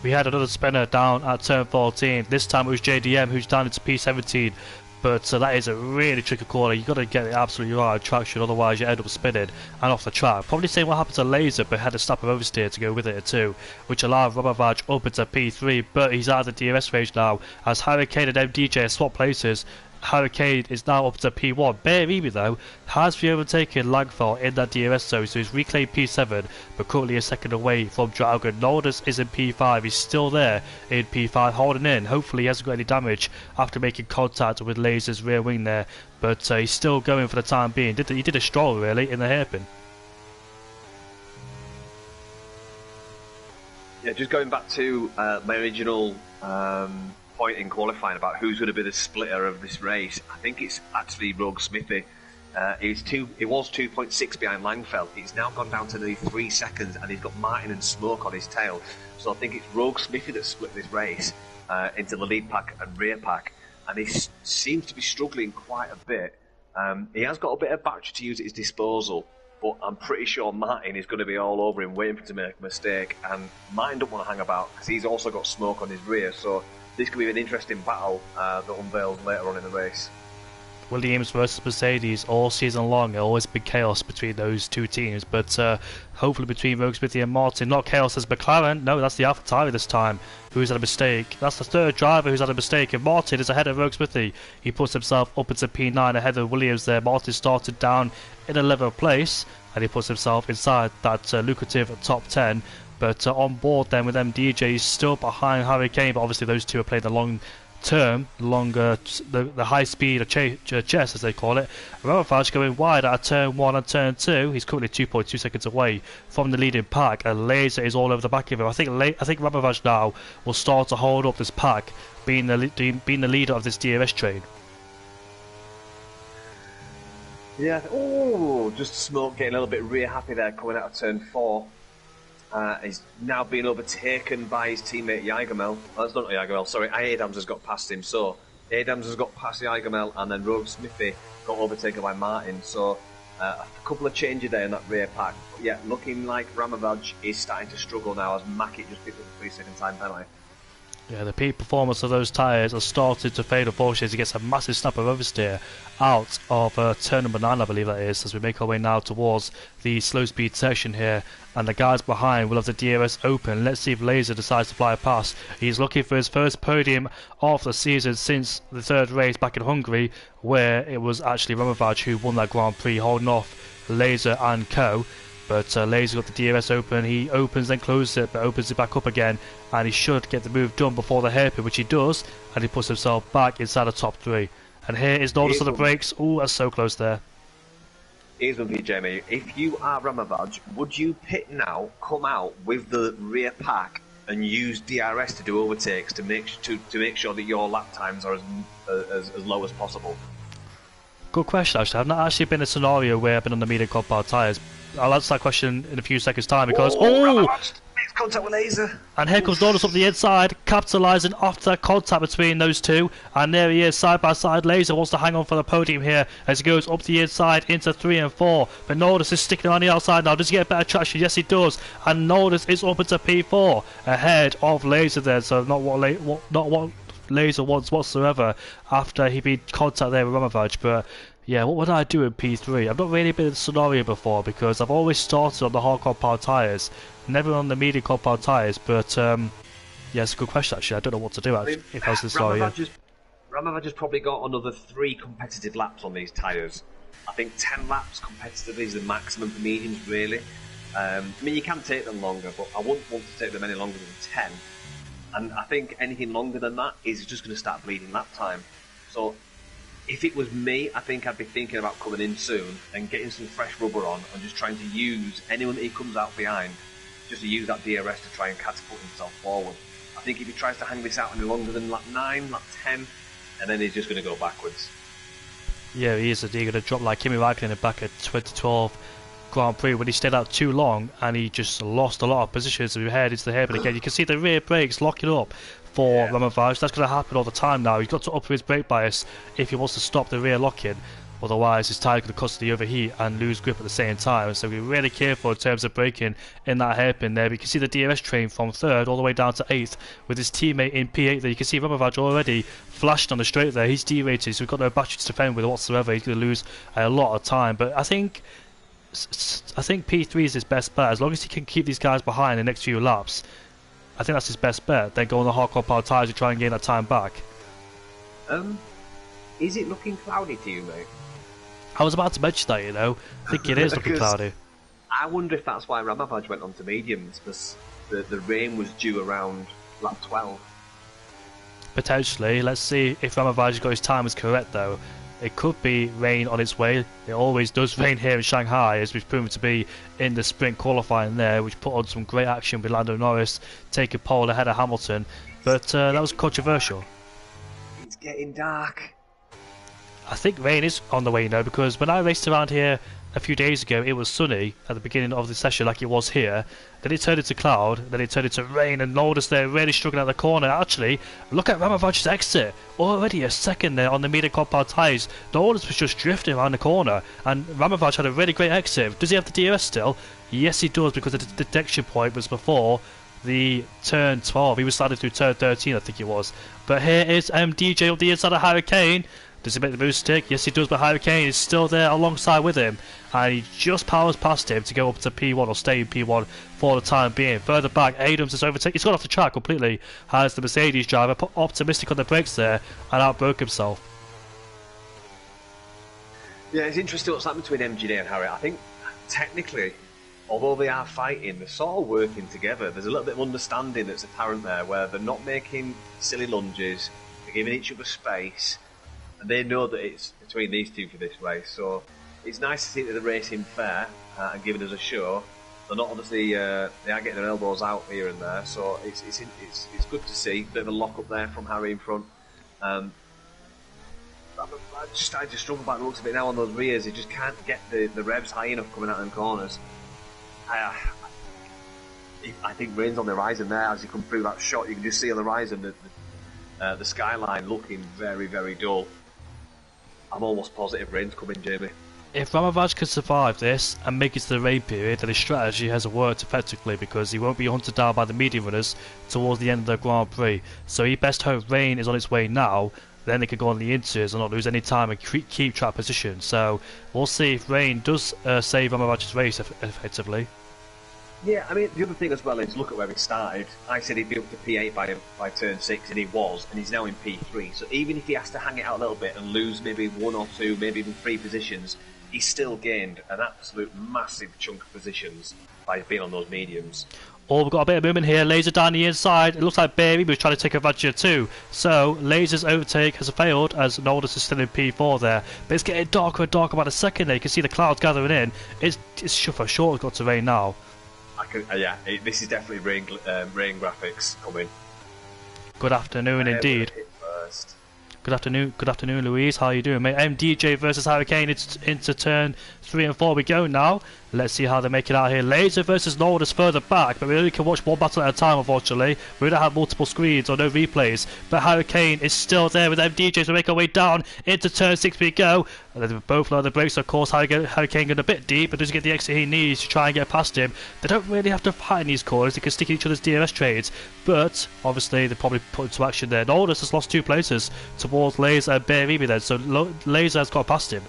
We had another spinner down at turn 14. This time it was JDM who's down into P17. But that is a really tricky corner. You've got to get it absolutely right traction, otherwise you end up spinning and off the track. Probably saying what happened to Laser, but had a snap of oversteer to go with it too, which allowed Ramavaj up into P3. But he's out of the DRS range now, as Hurricane and MDJ have swapped places. Hurricane is now up to P1. Berimi though has overtaken Langfeld in that DRS zone, so he's reclaimed P7, but currently a second away from Dragon. Nolders is in P5. He's still there in P5, holding in. Hopefully he hasn't got any damage after making contact with Laser's rear wing there, but he's still going for the time being. He did a stroll really in the hairpin. Yeah, just going back to my original point in qualifying about who's going to be the splitter of this race, I think it's actually Rogue Smithy. It was 2.6 behind Langfeld. He's now gone down to nearly 3 seconds, and he's got Martin and Smoke on his tail. So I think it's Rogue Smithy that split this race into the lead pack and rear pack, and he seems to be struggling quite a bit. He has got a bit of battery to use at his disposal, but I'm pretty sure Martin is going to be all over him, waiting for him to make a mistake, and Martin don't want to hang about because he's also got Smoke on his rear. So this could be an interesting battle that unveils later on in the race. Williams versus Mercedes all season long. Always been chaos between those two teams, but hopefully between Rogue Smithy and Martin, not chaos as McLaren. No, that's the AlphaTauri this time who's had a mistake. That's the third driver who's had a mistake, and Martin is ahead of Rogue Smithy. He puts himself up into P9 ahead of Williams there. Martin started down in 11th place, and he puts himself inside that lucrative top 10. But on board then with MDJ, he's still behind Hurricane, but obviously those two are playing the long term, the high speed chess as they call it. Ramavaj going wide at turn 1 and turn 2. He's currently 2.2 seconds away from the leading pack, and Laser is all over the back of him. I think Ramavaj now will start to hold up this pack, being the leader of this DRS train. Yeah, just Smoke getting a little bit rear happy there coming out of turn 4. He's now being overtaken by his teammate Jagermel. That's not Jagermel, sorry, Adams has got past him. So Adams has got past Jagermel, and then Rogue Smithy got overtaken by Martin. So A couple of changes there in that rear pack. But yeah, looking like Ramavaj is starting to struggle now as Mackett just picked up a 3-second time penalty. Yeah, the peak performance of those tyres has started to fade, unfortunately, as he gets a massive snap of oversteer out of turn number 9, I believe that is, as we make our way now towards the slow speed section here, and the guys behind will have the DRS open. Let's see if Laser decides to fly past. He's looking for his first podium of the season since the third race back in Hungary, where it was actually Ramavaj who won that Grand Prix, holding off Laser and co. But Laser got the DRS open, he opens then closes it, but opens it back up again, and he should get the move done before the hairpin, which he does, and he puts himself back inside the top 3. And here is Norris on the brakes. Ooh, that's so close there. Here's one for you, Jamie. If you are Ramavaj, would you pit now, come out with the rear pack, and use DRS to do overtakes to make sure that your lap times are as low as possible? Good question, actually. I've not actually been in a scenario where I've been on the medium compound tyres. I'll answer that question in a few seconds' time because... Makes contact with Laser. And here comes Norris up the inside, capitalising off that contact between those two. And there he is, side by side. Laser wants to hang on for the podium here as he goes up the inside into 3 and 4. But Norris is sticking on the outside now. Does he get better traction? Yes, he does. And Norris is up into P4 ahead of Laser there. So not what Laser wants whatsoever after he beat contact there with Ramavaj. But yeah, what would I do in P3? I've not really been in this scenario before because I've always started on the hard compound tyres, never on the medium compound tyres. But yeah, it's a good question actually. I don't know what to do if I was in this scenario. Ramavaj has probably got another 3 competitive laps on these tyres. I think 10 laps competitively is the maximum for mediums, really. I mean, you can take them longer, but I wouldn't want to take them any longer than 10. And I think anything longer than that is just going to start bleeding lap time. So if it was me, I think I'd be thinking about coming in soon and getting some fresh rubber on and just trying to use anyone that he comes out behind, just to use that DRS to try and catapult himself forward. I think if he tries to hang this out any longer than lap 9, lap 10, and then he's just going to go backwards. Yeah, he is. He's going to drop like Kimi Raikkonen back at 2012 Grand Prix when he stayed out too long and he just lost a lot of positions as we head into the hairpin again. You can see the rear brakes locking up for Ramavaj. That's going to happen all the time now. He's got to up his brake bias if he wants to stop the rear lock-in. Otherwise, his tyre could cause the overheat and lose grip at the same time. So be really careful in terms of braking in that hairpin there. But you can see the DRS train from 3rd all the way down to 8th with his teammate in P8 there. You can see Ramavaj already flashed on the straight there. He's derated, so we've got no battery to defend with whatsoever. He's going to lose a lot of time. But I think P3 is his best bet. As long as he can keep these guys behind the next few laps, I think that's his best bet. Then go on the hard compound tyres to try and gain that time back. Is it looking cloudy to you, mate? I was about to mention that, you know. I think it is looking cloudy. I wonder if that's why Ramavaj went on to mediums, because the rain was due around lap 12. Potentially. Let's see if Ramavaj got his timers correct, though. It could be rain on its way. It always does rain here in Shanghai, as we've proven to be in the sprint qualifying there, which put on some great action with Lando Norris taking pole ahead of Hamilton. But that was controversial. It's getting dark. I think rain is on the way now, because when I raced around here a few days ago, it was sunny at the beginning of the session like it was here. Then it turned into cloud, then it turned into rain, and Norris there really struggling at the corner. Actually, look at Ramavaj's exit. Already a second there on the medium compound tyres. Norris was just drifting around the corner, and Ramavaj had a really great exit. Does he have the DRS still? Yes, he does, because the detection point was before the turn 12. He was starting through turn 13, I think it was. But here is DJ on the inside of Hurricane. Does he make the move stick? Yes, he does, but Hurricane is still there alongside with him. And he just powers past him to go up to P1 or stay in P1 for the time being. Further back, Adams has overtaken. He's gone off the track completely. Has the Mercedes driver put optimistic on the brakes there and outbroke himself. Yeah, it's interesting what's happened between MGD and Harry. I think technically, although they are fighting, they're sort of working together. There's a little bit of understanding that's apparent there, where they're not making silly lunges, they're giving each other space. And they know that it's between these two for this race, so it's nice to see that they're racing fair and giving us a show. They're not obviously they are getting their elbows out here and there, so it's good to see. Bit of a lock up there from Harry in front. I'm just starting to struggle by the looks of it now on those rears. He just can't get the revs high enough coming out of them corners. I think rain's on the horizon there as you come through that shot. You can just see on the horizon the skyline looking very, very dull. I'm almost positive rain's coming, Jamie. If Ramavaj can survive this and make it to the rain period, then his strategy has worked effectively because he won't be hunted down by the medium runners towards the end of the Grand Prix. So he best hope rain is on its way now, then they can go on the inters and not lose any time and keep track position. So we'll see if rain does save Ramavaj's race effectively. Yeah, I mean, the other thing as well is look at where he started. I said he'd be up to P8 by turn 6, and he was, and he's now in P3. So even if he has to hang it out a little bit and lose maybe 1 or 2, maybe even 3 positions, he's still gained an absolute massive chunk of positions by being on those mediums. Oh, we've got a bit of movement here. Laser down the inside. It looks like Barry was trying to take advantage of too. So, Laser's overtake has failed as Noldus is still in P4 there. But it's getting darker and darker by the second there. You can see the clouds gathering in. It's for sure it's got to rain now. This is definitely rain graphics coming. Good afternoon indeed. Good afternoon, Louise. How are you doing, mate? MDJ versus Hurricane. It's into turn 3 and 4 we go now. Let's see how they make it out here. Laser versus Noldus further back, but we only can watch one battle at a time, unfortunately. We don't have multiple screens or no replays. But Hurricane is still there with MDJ, so we make our way down into turn 6 we go. And they both lower the brakes, of course. Hurricane going a bit deep, but doesn't get the exit he needs to try and get past him. They don't really have to fight in these corners. They can stick in each other's DRS trades, but obviously they probably put into action there. Noldus has lost 2 places towards Laser and Bearimi then, so Laser has got past him.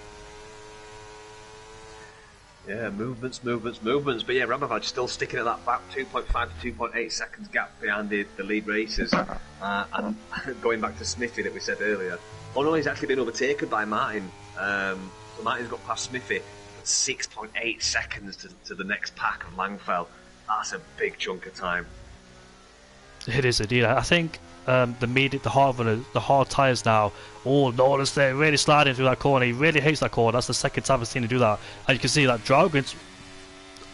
Yeah, movements. But yeah, Ramavaj still sticking at that back 2.5 to 2.8 seconds gap behind the lead racers. And going back to Smithy that we said earlier, he's actually been overtaken by Martin. So Martin's got past Smithy at 6.8 seconds to the next pack of Langfell. That's a big chunk of time. It is indeed. I think the hard tyres now. Oh, Noldus there, really sliding through that corner. He really hates that corner. That's the second time I've seen him do that. And you can see that Dragon's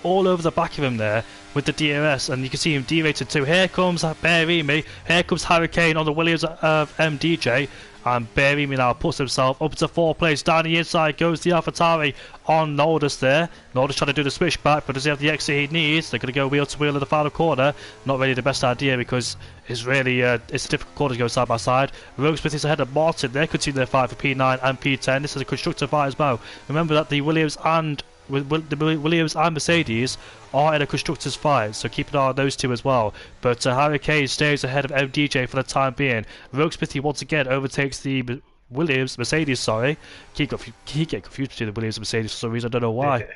all over the back of him there with the DRS, and you can see him derated too. Here comes Bearimi, here comes Hurricane on the Williams of MDJ, and Bearimi now puts himself up to 4th place. Down the inside goes the AlphaTauri on Noldus there. Noldus trying to do the switch back, but does he have the exit he needs? They're going to go wheel to wheel in the final corner. Not really the best idea because it's really it's a difficult corner to go side by side. Roguesmith is ahead of Martin. They continue their fight for P9 and P10. This is a constructive fight as well. Remember that the Williams and Mercedes are in a constructors fight, so keep an eye on those two as well. But Hurricane stays ahead of MDJ for the time being. Roguesmithy once again overtakes the Mercedes. Sorry, he get confused between the Williams and Mercedes for some reason. I don't know why.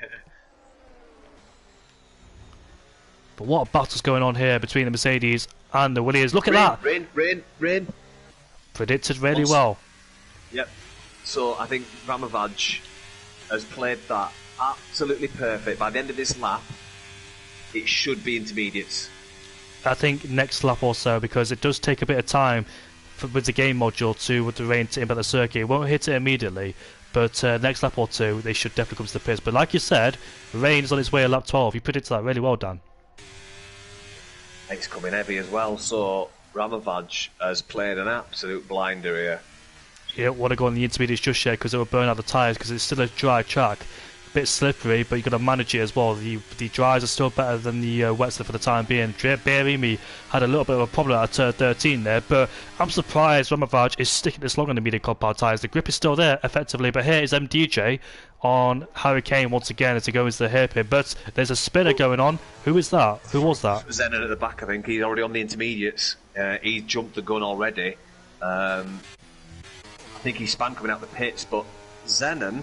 But what a battle's going on here between the Mercedes and the Williams. Look at that! Rain. Predicted really well. Yep. So I think Ramavaj has played that absolutely perfect. By the end of this lap, it should be intermediates. I think next lap or so, because it does take a bit of time with the game module with the rain to impact the circuit. It won't hit it immediately, but next lap or two, they should definitely come to the pits. But like you said, rain is on its way at lap 12. You predicted that really well, Dan. It's coming heavy as well, so Ramavaj has played an absolute blinder here. You don't want to go on the intermediates just yet because it will burn out the tyres because it's still a dry track. A bit slippery, but you've got to manage it as well. The dries are still better than the wets for the time being. Bearimi had a little bit of a problem at turn 13 there, but I'm surprised Ramavaj is sticking this long on the medium compound tyres. The grip is still there effectively, but here is MDJ on Hurricane once again as he goes into the hairpin. But there's a spinner going on. Who is that? Who was that? Zenon at the back, I think. He's already on the intermediates. He's jumped the gun already. I think he's spun coming out the pits, but Zenon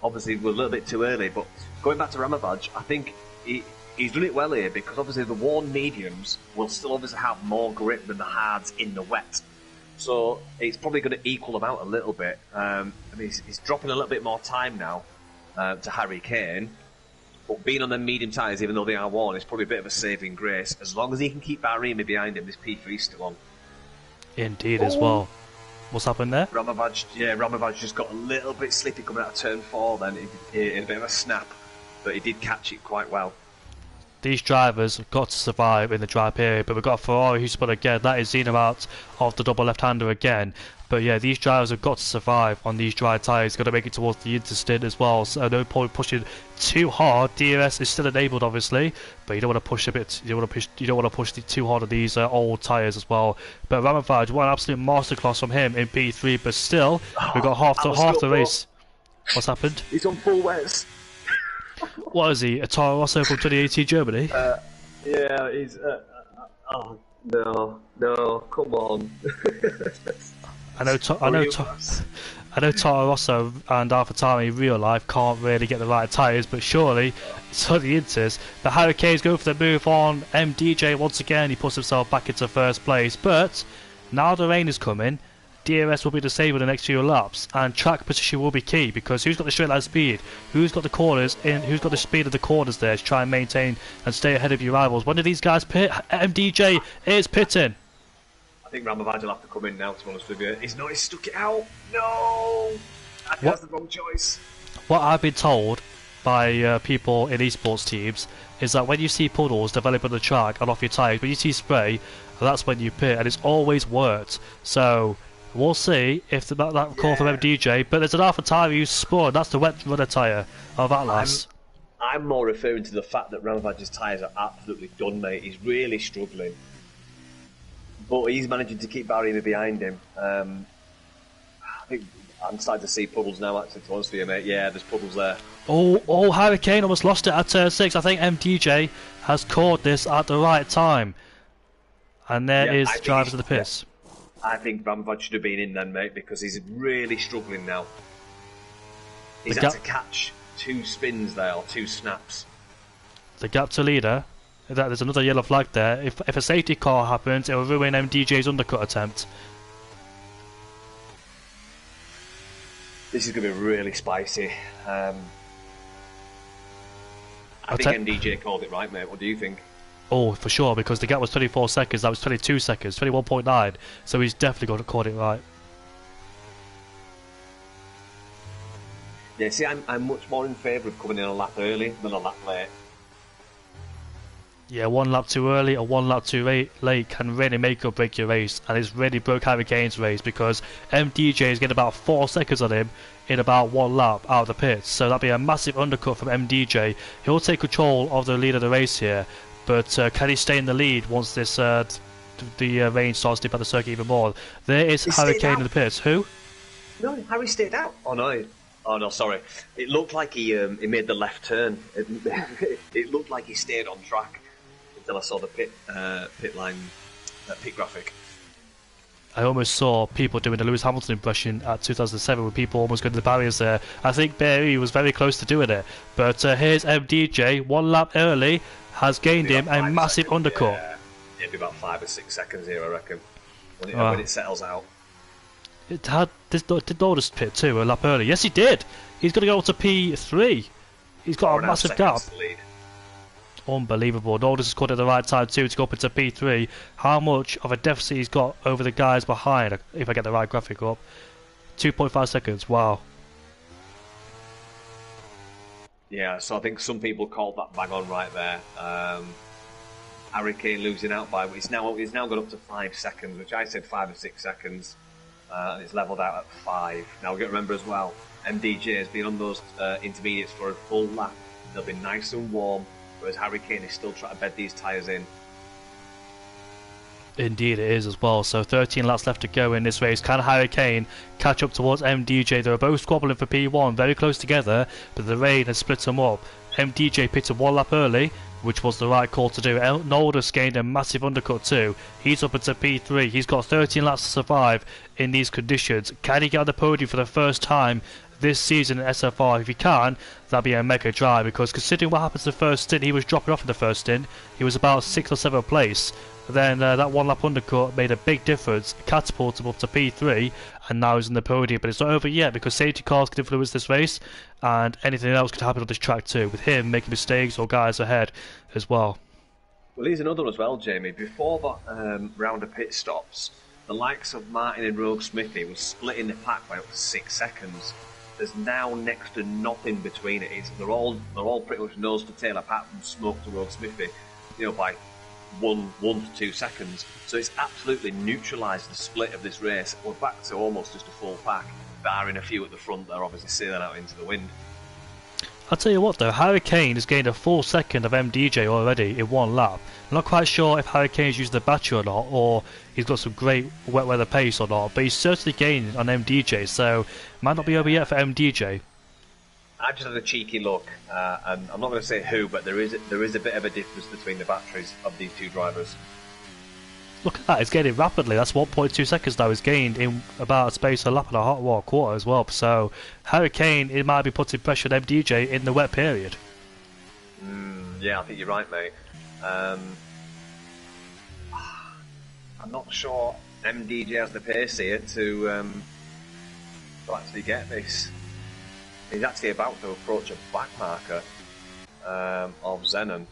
obviously was a little bit too early. But going back to Ramavaj, I think he's done it well here because obviously the worn mediums will still obviously have more grip than the hards in the wet. So it's probably going to equal them out a little bit. I mean, he's dropping a little bit more time now to Harry Kane. But being on them medium tyres, even though they are worn, is probably a bit of a saving grace. As long as he can keep Barimi behind him, this P3's still on. Indeed, as well. What's happened there? Ramavaj just got a little bit slippy coming out of turn 4 then, in a bit of a snap. But he did catch it quite well. These drivers have got to survive in the dry period, but we've got Ferrari who's spun again. That is Zeno out of the double left-hander again. But yeah, these drivers have got to survive on these dry tyres. Got to make it towards the interstint as well. So no point pushing too hard. DRS is still enabled, obviously, but you don't want to push a bit. You don't want to push too hard on these old tyres as well. But Ramavaj, what an absolute masterclass from him in P3. But still, we've got half the race. What's happened? He's on full wets. What is he? A Toro Rosso from 2018 Germany? Yeah, he's. Oh no, come on. I know Toro Rosso and AlphaTauri in real life can't really get the right tyres, but surely it's on the Inters. The Hurricanes go for the move on MDJ once again. He puts himself back into first place, but now the rain is coming. DRS will be disabled in the next few laps, and track position will be key because who's got the straight line speed, who's got the corners, who's got the speed of the corners there to try and maintain and stay ahead of your rivals. When do these guys pit? MDJ is pitting. I think Ramovaj will have to come in now, to be honest with you. He's stuck it out. No! I think that's the wrong choice. What I've been told by people in esports teams is that when you see puddles develop on the track and off your tyres, when you see spray, that's when you pit, and it's always worked. So we'll see if that call from MDJ, but there's an AlphaTauri who's spun. That's the wet runner tyre of Atlas. I'm more referring to the fact that Ramovaj's tyres are absolutely done, mate. He's really struggling. But he's managing to keep Barry behind him. I think I'm starting to see puddles now, actually, to be honest with you, mate. Yeah, there's puddles there. Oh, Hurricane almost lost it at turn 6. I think MDJ has caught this at the right time. And there is drivers of the pits. I think Ramovaj should have been in then, mate, because he's really struggling now. He's had to catch 2 spins there, or 2 snaps. The gap to leader. There's another yellow flag there. If a safety car happens, it will ruin MDJ's undercut attempt. This is going to be really spicy. I think MDJ called it right, mate. What do you think? Oh, for sure, because the gap was 24 seconds, that was 22 seconds, 21.9, so he's definitely got to call it right. Yeah, see, I'm much more in favour of coming in a lap early than a lap late. Yeah, 1 lap too early or 1 lap too late can really make or break your race, and it's really broke Hurricane's race because MDJ is getting about 4 seconds on him in about 1 lap out of the pits, so that'll be a massive undercut from MDJ. He'll take control of the lead of the race here, but can he stay in the lead once this the rain starts to dip out the circuit even more? There is Hurricane in the pits. Who? No, Harry stayed out. Oh no, sorry. It looked like he made the left turn. It looked like he stayed on track until I saw the pit graphic. I almost saw people doing the Lewis Hamilton impression at 2007 with people almost going to the barriers there. I think Barry was very close to doing it. But here's MDJ, 1 lap early, has gained him a massive undercut. Yeah, it'll be about 5 or 6 seconds here, I reckon, when it settles out. Did Norris pit too a lap early? Yes, he did. He's going to go up to P3. He's got a massive gap. Unbelievable. Norris has caught it at the right time too to go up into P3. How much of a deficit he's got over the guys behind, if I get the right graphic up. 2.5 seconds. Wow. Yeah, so I think some people called that bang on right there. Hurricane losing out by he's now gone up to 5 seconds, which I said 5 or 6 seconds, and it's levelled out at 5. Now we've got to remember as well, MDJ has been on those intermediates for a full lap. They'll be nice and warm, whereas Hurricane is still trying to bed these tyres in. Indeed it is as well. So 13 laps left to go in this race. Can Hurricane catch up towards MDJ? They were both squabbling for P1, very close together, but the rain has split them up. MDJ pitted 1 lap early, which was the right call to do. Noldus gained a massive undercut too. He's up into P3. He's got 13 laps to survive in these conditions. Can he get on the podium for the first time this season in SFR? If he can, that'd be a mega drive, because considering what happens in the first stint, he was dropping off in the first stint. He was about 6th or 7th place. Then that 1 lap undercut made a big difference, catapulted him up to P3, and now he's in the podium. But it's not over yet, because safety cars can influence this race, and anything else could happen on this track too, with him making mistakes or guys ahead as well. Well, here's another one as well, Jamie. Before that round of pit stops, the likes of Martin and Rogue Smithy was splitting the pack by up to 6 seconds. There's now next to nothing between it. They're all pretty much nose to tail, apart from Smoke to Rogue Smithy, by 1 to 2 seconds. So it's absolutely neutralised the split of this race. We're back to almost just a full pack, barring a few at the front that are obviously sailing out into the wind. I'll tell you what though, Hurricane has gained a full second of MDJ already in 1 lap. I'm not quite sure if Hurricane's used the battery or not, or he's got some great wet weather pace or not, but he's certainly gaining on MDJ, so might not be over yet for MDJ. I just had a cheeky look, and I'm not going to say who, but there is a bit of a difference between the batteries of these two drivers. Look at that, it's gaining rapidly. That's 1.2 seconds now. It's gained in about a space of a lap and a quarter as well. So Harry Kane, it might be putting pressure on MDJ in the wet period. Yeah, I think you're right, mate. I'm not sure MDJ has the pace here to actually get this. He's actually about to approach a back marker of Zenon.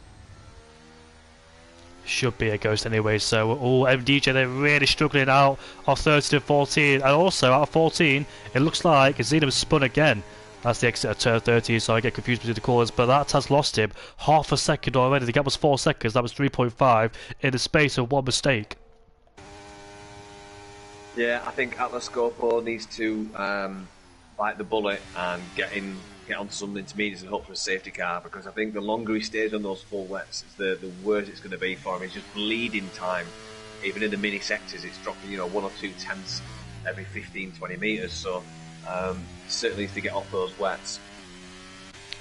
Should be a ghost anyway, so MDJ, they're really struggling out of 30 to 14, and also out of 14 it looks like Zenon spun again. That's the exit of turn 30, so I get confused between the corners, but that has lost him half a second already. The gap was 4 seconds, that was 3.5 in the space of one mistake. Yeah, I think Atlas Gopo needs to bite the bullet and get on some intermediates and hope for a safety car, because I think the longer he stays on those full wets, the worse it's going to be for him. He's just bleeding time. Even in the mini sectors, it's dropping 1 or 2 tenths every 15-20 metres, so certainly needs to get off those wets.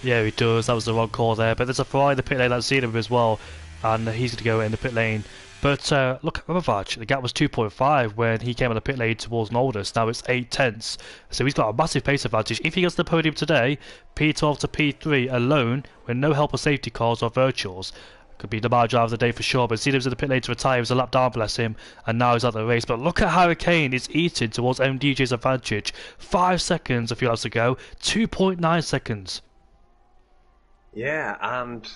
Yeah, he does. That was the wrong call there, but there's a fly in the pit lane that's seen him as well, and he's going to go in the pit lane. But look at Ramavach, the gap was 2.5 when he came on the pit lane towards Noldus. Now it's 8 tenths, so he's got a massive pace advantage. If he gets the podium today, P12 to P3 alone, with no help of safety cars or virtuals, could be the mile driver of the day for sure. But Zenon was in the pit lane to retire, he was a lap down, bless him, and now he's at the race. But look at Harry Kane, it's eating towards MDJ's advantage. 5 seconds a few laps ago, 2.9 seconds. Yeah, and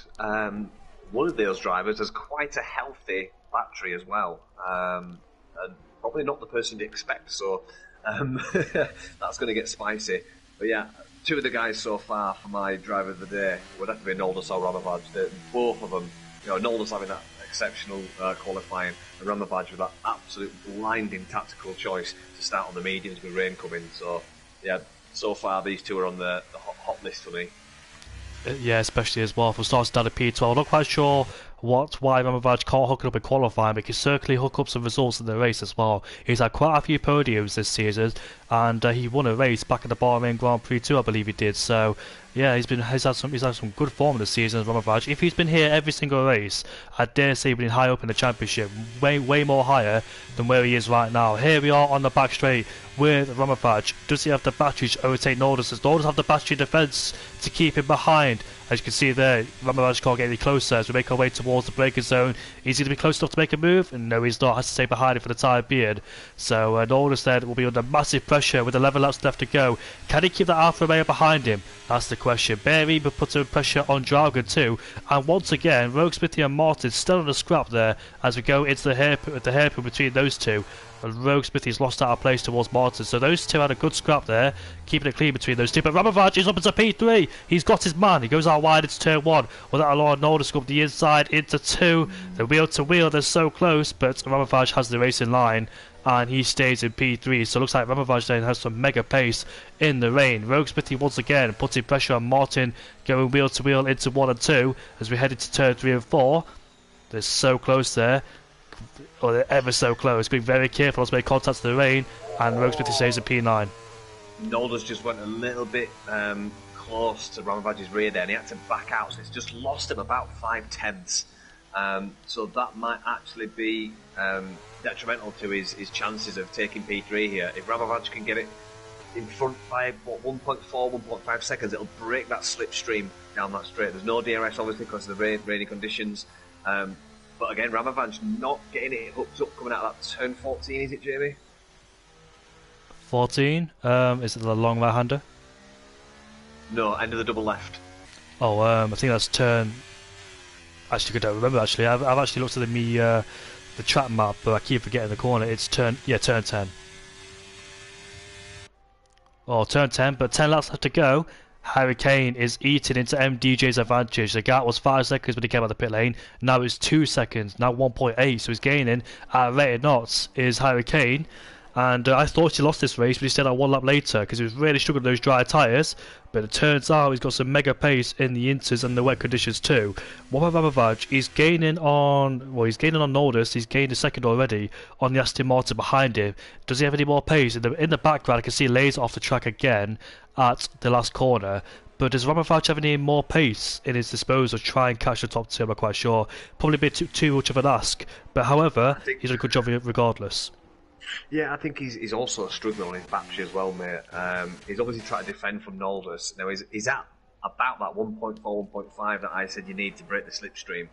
one of those drivers has quite a healthy battery as well, and probably not the person to expect, so that's going to get spicy. But yeah, two of the guys so far for my driver of the day would have to be Noldus or Ramavach. Both of them, Noldus having that exceptional qualifying, and Ramavach with that absolute blinding tactical choice to start on the mediums with rain coming. So yeah, so far these two are on the hot list for me. Yeah, especially as well for starting down at P12. I'm not quite sure why Ramavach can't hook it up in qualifying, but he can certainly hook up some results in the race as well. He's had quite a few podiums this season, and he won a race back at the Bahrain Grand Prix too, I believe he did. So yeah, he's had some good form this season, Ramavach. If he's been here every single race, I dare say he's been high up in the championship, way more higher than where he is right now. Here we are on the back straight with Ramavach. Does he have the battery to overtake Noldus? Does Noldus have the battery defence to keep him behind? As you can see there, Ramavach can't get any closer as we make our way towards the braking zone. Is he going to be close enough to make a move? No, he's not. Has to stay behind it for the time being. So Noldus then will be under massive pressure with 11 laps left to go. Can he keep that Alfa Romeo behind him? That's the question. Berry will put some pressure on Dragon too. And once again, Rogue Smithy and Martin still on the scrap there as we go into the hairpin between those two. And Rogue Smithy's lost out of place towards Martin, so those two had a good scrap there, keeping it clean between those two. But Ramavach is up into P3. He's got his man. He goes out wide into turn 1. Well, that'll allow Noldus to go up the inside into 2. The wheel to wheel, they're so close, but Ramavach has the race in line, and he stays in P3. So it looks like Ramavach then has some mega pace in the rain. Rogue Smithy once again putting pressure on Martin, going wheel to wheel into 1 and 2 as we head into turn 3 and 4. They're so close there. Or they're ever so close. Being very careful not to make contact to the rain, and Rogue Smithy stays at P9. Noldus just went a little bit close to Ramavach's rear there, and he had to back out, so it's just lost him about 5 tenths. So that might actually be detrimental to his chances of taking P3 here. If Ramavach can get it in front by 1.4, 1.5 seconds, it'll break that slipstream down that straight. There's no DRS obviously because of the rainy conditions. But again, Ramavach not getting it hooked up coming out of that turn 14, is it, Jamie? 14? Is it the long right-hander? No, end of the double left. Oh, I think that's turn... Actually, I don't remember, actually. I've actually looked at the track map, but I keep forgetting the corner. It's turn 10. Oh, turn 10, but 10 laps left to go. Harry Kane is eating into MDJ's advantage. The gap was 5 seconds when he came out of the pit lane. Now it's 2 seconds. Now 1.8. So he's gaining at rated knots is Harry Kane. And I thought he lost this race, but he stayed out 1 lap later because he was really struggling with those dry tyres. But it turns out he's got some mega pace in the inters and the wet conditions too. What about Ramavach? He's gaining on Noldus. He's gained a second already on the Aston Martin behind him. Does he have any more pace? In the background, I can see Laser off the track again at the last corner. But does Ramavach have any more pace in his disposal to try and catch the top two? I'm not quite sure. Probably a bit too much of an ask. But however, he's done a good job regardless. Yeah, I think he's also struggling on his battery as well, mate. He's obviously trying to defend from Noldus. Now he's at about that 1.4, 1.5 that I said you need to break the slipstream,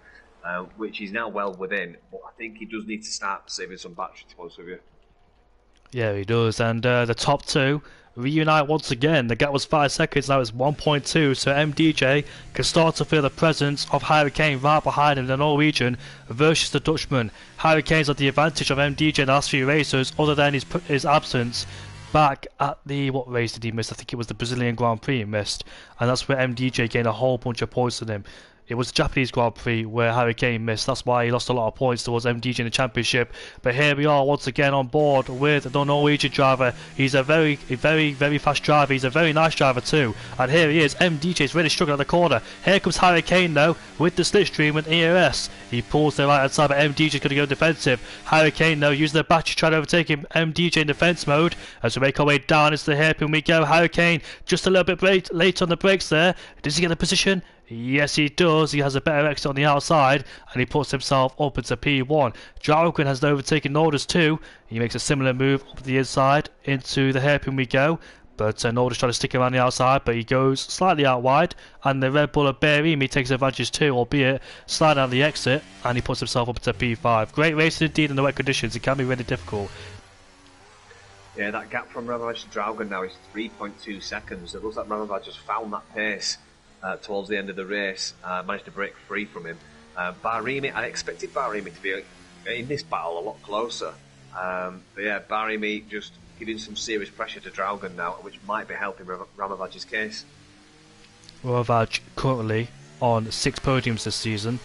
which he's now well within. But I think he does need to start saving some battery, to be honest with you. Yeah, he does. And the top two reunite once again. The gap was 5 seconds, now it's 1.2, so MDJ can start to feel the presence of Hurricane right behind him, the Norwegian versus the Dutchman. Hurricane's had the advantage of MDJ in the last few races, other than his absence back at the, what race did he miss? I think it was the Brazilian Grand Prix he missed, and that's where MDJ gained a whole bunch of points on him. It was the Japanese Grand Prix where Harry Kane missed. That's why he lost a lot of points towards MDJ in the championship. But here we are once again on board with the Norwegian driver. He's a very fast driver. He's a very nice driver too. And here he is. MDJ's really struggling at the corner. Here comes Harry Kane though with the slipstream and EOS. He pulls the right hand side, but MDJ's going to go defensive. Harry Kane though using the battery trying to overtake him. MDJ in defense mode as we make our way down into the hairpin we go. Harry Kane just a little bit late on the brakes there. Does he get the position? Yes, he does. He has a better exit on the outside, and he puts himself up into P1. Jargon has overtaken Nordus too. He makes a similar move up the inside into the hairpin we go. But Nordus trying to stick around the outside, but he goes slightly out wide, and the Red Bull of Berimi takes advantage too, albeit sliding down the exit, and he puts himself up into P5. Great racing indeed in the wet conditions. It can be really difficult. Yeah, that gap from Ramavach to Draugen now is 3.2 seconds. It looks like Ramavach just found that pace towards the end of the race, managed to break free from him. Barimi, I expected Barimi to be in this battle a lot closer. But yeah, Barimi just giving some serious pressure to Draugen now, which might be helping Ramavach's case. Ramavach currently on 6 podiums this season,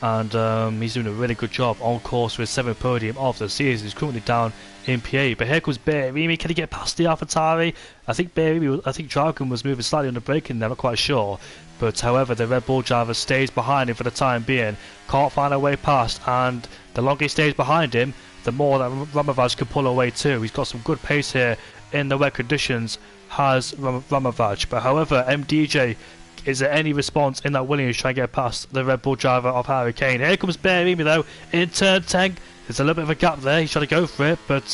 and he's doing a really good job on course with 7th podium of the season. He's currently down in P8, but here comes Berimi. Can he get past the AlphaTauri? I think Draugen was moving slightly under braking there, not quite sure. But however, the Red Bull driver stays behind him for the time being, can't find a way past, and the longer he stays behind him, the more that Ramavach can pull away too. He's got some good pace here in the wet conditions, has Ramavach. But however, MDJ, is there any response in that Williams trying to get past the Red Bull driver of Harry Kane? Here comes Berimi though, in turn 10. There's a little bit of a gap there. He's trying to go for it, but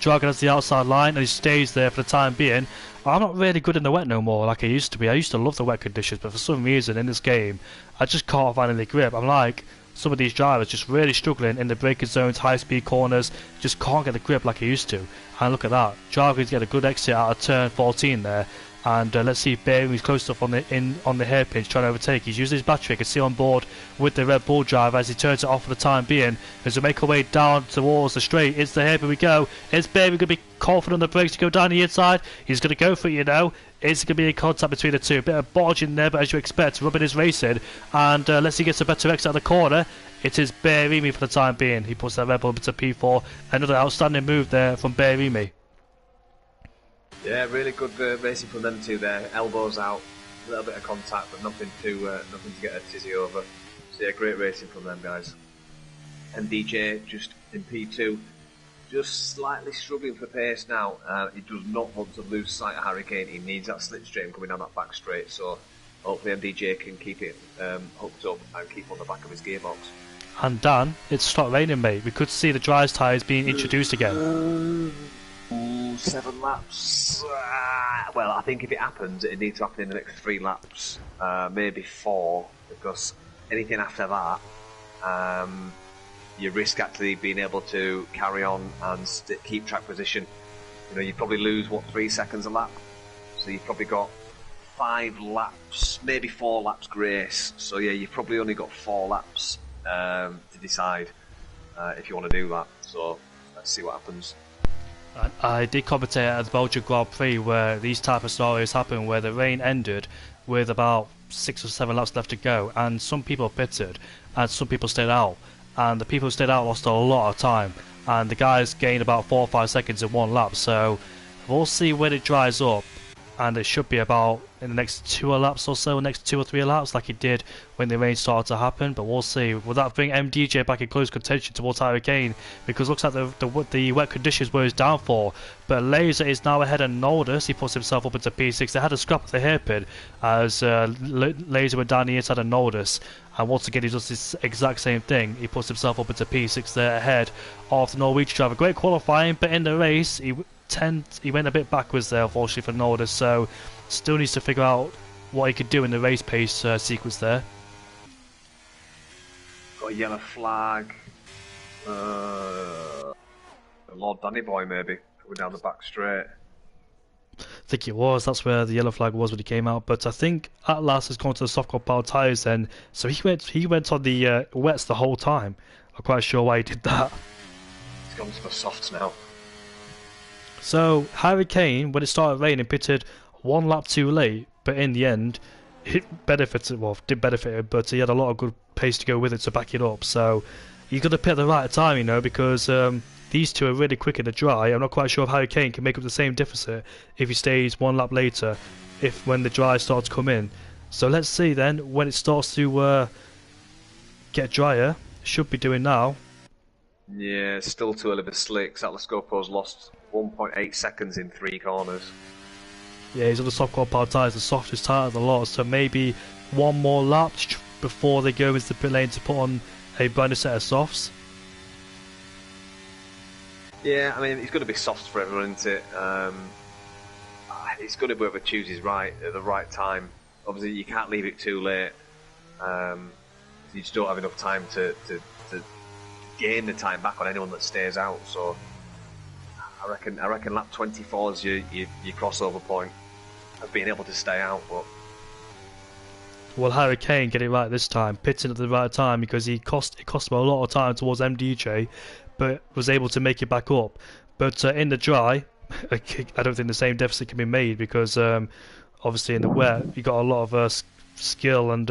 Dragon has the outside line and he stays there for the time being. I'm not really good in the wet no more like I used to be. I used to love the wet conditions, but for some reason in this game, I just can't find any grip. I'm like some of these drivers just really struggling in the braking zones, high-speed corners, just can't get the grip like I used to. And look at that, Dragon's getting a good exit out of turn 14 there. And let's see if Berimi's close enough on the hairpin trying to overtake. He's using his battery. I can see on board with the Red Bull driver as he turns it off for the time being. As we make our way down towards the straight, it's the hairpin we go. Is Berimi going to be confident on the brakes to go down the inside? He's going to go for it, you know. Is going to be a contact between the two. A bit of bodge in there, but as you expect, Rubbin is racing. And let's see, gets a better exit out of the corner. It is Berimi for the time being. He puts that Red Bull into P4. Another outstanding move there from Berimi. Yeah, really good racing from them two there. Elbows out, a little bit of contact, but nothing to get a tizzy over. So yeah, great racing from them guys. MDJ just in P2, just slightly struggling for pace now. He does not want to lose sight of Harry Kane. He needs that slipstream coming down that back straight. So hopefully MDJ can keep it hooked up and keep on the back of his gearbox. And Dan, it's stopped raining, mate. We could see the dry tyres being introduced again. 7 laps. Well, I think if it happens, it needs to happen in the next 3 laps, maybe 4, because anything after that, you risk actually being able to carry on and keep track position. You know, you'd probably lose 3 seconds a lap, so you've probably got 5 laps, maybe 4 laps grace. So yeah, you've probably only got 4 laps to decide if you want to do that. So let's see what happens. I did commentate at the Belgian Grand Prix where these type of scenarios happen, where the rain ended with about 6 or 7 laps left to go, and some people pitted and some people stayed out, and the people who stayed out lost a lot of time, and the guys gained about 4 or 5 seconds in 1 lap. So we'll see when it dries up and it should be about in the next 2 laps or so, next 2 or 3 laps, like it did when the rain started to happen. But we'll see. Will that bring MDJ back in close contention towards Hurricane? Because it looks like the wet conditions were his downfall. But Laser is now ahead of Nordus. He puts himself up into P6. They had a scrap at the hairpin as Laser went down the inside of Nordus. And once again, he does this exact same thing. He puts himself up into P6 there ahead of the Norwegian driver. Great qualifying, but in the race, he went a bit backwards there, unfortunately, for Nordus. So still needs to figure out what he could do in the race pace sequence there. Got a yellow flag. Lord Danny Boy maybe coming down the back straight. I think it was. That's where the yellow flag was when he came out. But I think Atlas has gone to the soft core power tyres then. So he went on the wets the whole time. I'm quite sure why he did that. He's gone to the softs now. So Hurricane, when it started raining, pitted 1 lap too late. But in the end, it benefited. Well, did benefit him, but he had a lot of good pace to go with it to back it up. So he's got to pit at the right time, you know, because these two are really quick in the dry. I'm not quite sure if Hurricane can make up the same deficit if he stays 1 lap later, when the dry starts to come in. So let's see then, when it starts to get drier, should be doing now. Yeah, still too early for slicks. Atlas Gopo's lost 1.8 seconds in 3 corners. Yeah, he's on the soft core power tyres, the softest tyre of the lot, so maybe 1 more lap before they go into the pit lane to put on a brand new set of softs. Yeah, I mean, it's going to be softs for everyone, isn't it? It's going to be whoever chooses right at the right time. Obviously, you can't leave it too late. You just don't have enough time to gain the time back on anyone that stays out. So I reckon lap 24 is your crossover point of being able to stay out. But well, Hurricane get it right this time, pitting at the right time because it cost him a lot of time towards MDJ, but was able to make it back up. But in the dry, I don't think the same deficit can be made because obviously in the wet you got a lot of skill and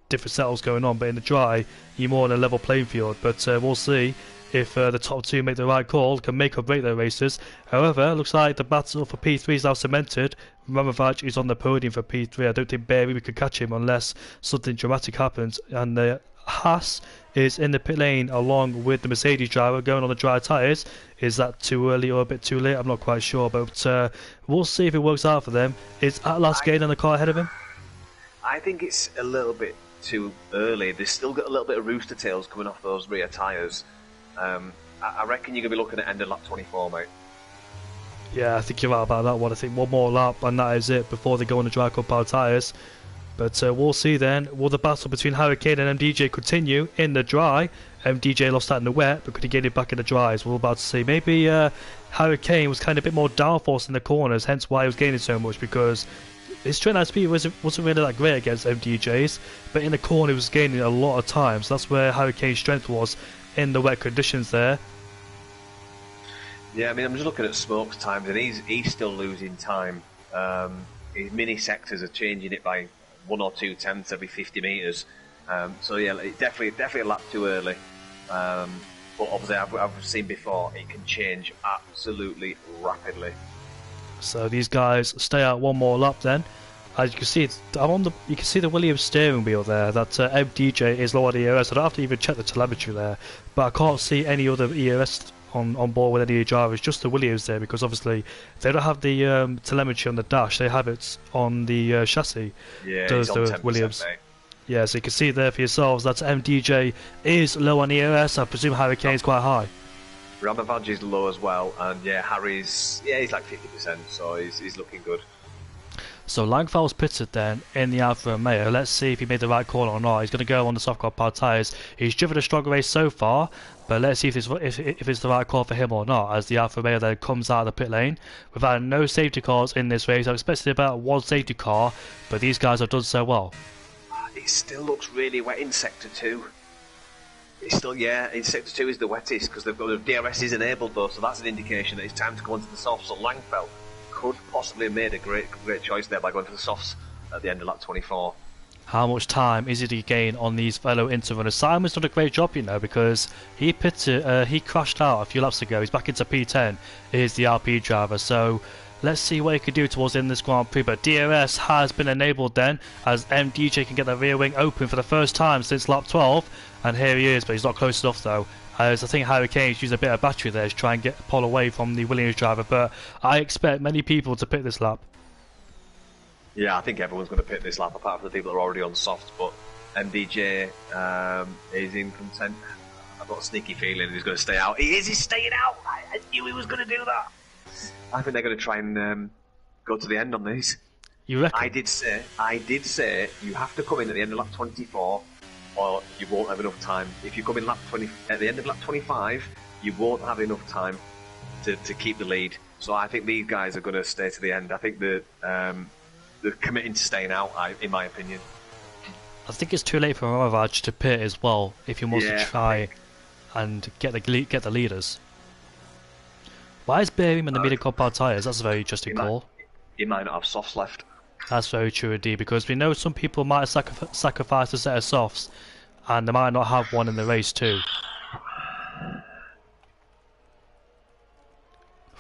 different settles going on, but in the dry you're more on a level playing field. But we'll see if the top two make the right call, can make or break their races. However, looks like the battle for P3 is now cemented. Ramavaj is on the podium for P3. I don't think Barry could catch him unless something dramatic happens. And Haas is in the pit lane along with the Mercedes driver going on the dry tyres. Is that too early or a bit too late? I'm not quite sure, but we'll see if it works out for them. Is Atlas Gain on the car ahead of him? I think it's a little bit too early. They've still got a little bit of rooster tails coming off those rear tyres. I reckon you're going to be looking at end of lap 24, mate. Yeah, I think you're right about that one. I think 1 more lap and that is it before they go on the dry cut power tyres. But we'll see then. Will the battle between Hurricane and MDJ continue in the dry? MDJ lost that in the wet, but could he get it back in the dry? As we're about to see. Maybe Hurricane was kind of a bit more downforce in the corners, hence why he was gaining so much, because his straight line speed wasn't really that great against MDJ's, but in the corner he was gaining a lot of time. So that's where Hurricane's strength was in the wet conditions there. Yeah, I mean, I'm just looking at Smoke's times, and he's still losing time. His mini sectors are changing it by 1 or 2 tenths every 50 metres. So yeah, definitely a lap too early. But obviously, I've seen before, it can change absolutely rapidly. So these guys stay out 1 more lap then. As you can see, you can see the Williams steering wheel there. That MDJ is low on ERS. I don't have to even check the telemetry there, but I can't see any other ERS on board with any drivers. Just the Williams there, because obviously they don't have the telemetry on the dash. They have it on the chassis. Yeah, does he's on the 10%, Williams. mate. Yeah, so you can see there for yourselves that MDJ is low on ERS. I presume Hurricane is quite high. Ramavaj is low as well, and yeah, he's like 50%, so he's looking good. So Langfell's pitted then in the Alfa Romeo. Let's see if he made the right call or not. He's going to go on the soft car power tyres. He's driven a strong race so far, but let's see if it's the right call for him or not, as the Alfa Romeo then comes out of the pit lane. We've had no safety cars in this race. I expected about 1 safety car, but these guys have done so well. It still looks really wet in Sector 2. It's still, yeah, in Sector 2 is the wettest, because they've got the DRS is enabled though, so that's an indication that it's time to go into the softs. So Langfell could possibly have made a great choice there by going to the softs at the end of lap 24. How much time is he to gain on these fellow interrunners? Simon's done a great job, you know, because he crashed out a few laps ago. He's back into P10. Here's the RP driver, so Let's see what he can do towards the end of this Grand Prix. But DRS has been enabled then, as MDJ can get the rear wing open for the first time since lap 12. And here he is, but he's not close enough though. As I think Harry Kane's used a bit of battery there to try and pull away from the Williams driver. But I expect many people to pit this lap. Yeah, I think everyone's going to pit this lap, apart from the people that are already on softs. But MDJ is in content. I've got a sneaky feeling he's going to stay out. He's staying out. I knew he was going to do that. I think they're going to try and go to the end on these. You reckon? I did say you have to come in at the end of lap 24, or you won't have enough time. If you come in at the end of lap 25, you won't have enough time to keep the lead. So I think these guys are going to stay to the end. I think they're committing to staying out, in my opinion. I think it's too late for Romavaj to pit as well if he wants to try and get the leaders. Why is Bearing in the medium compound tyres? That's a very interesting call. He might not have softs left. That's very true indeed, because we know some people might have sacrificed a set of softs, and they might not have one in the race too.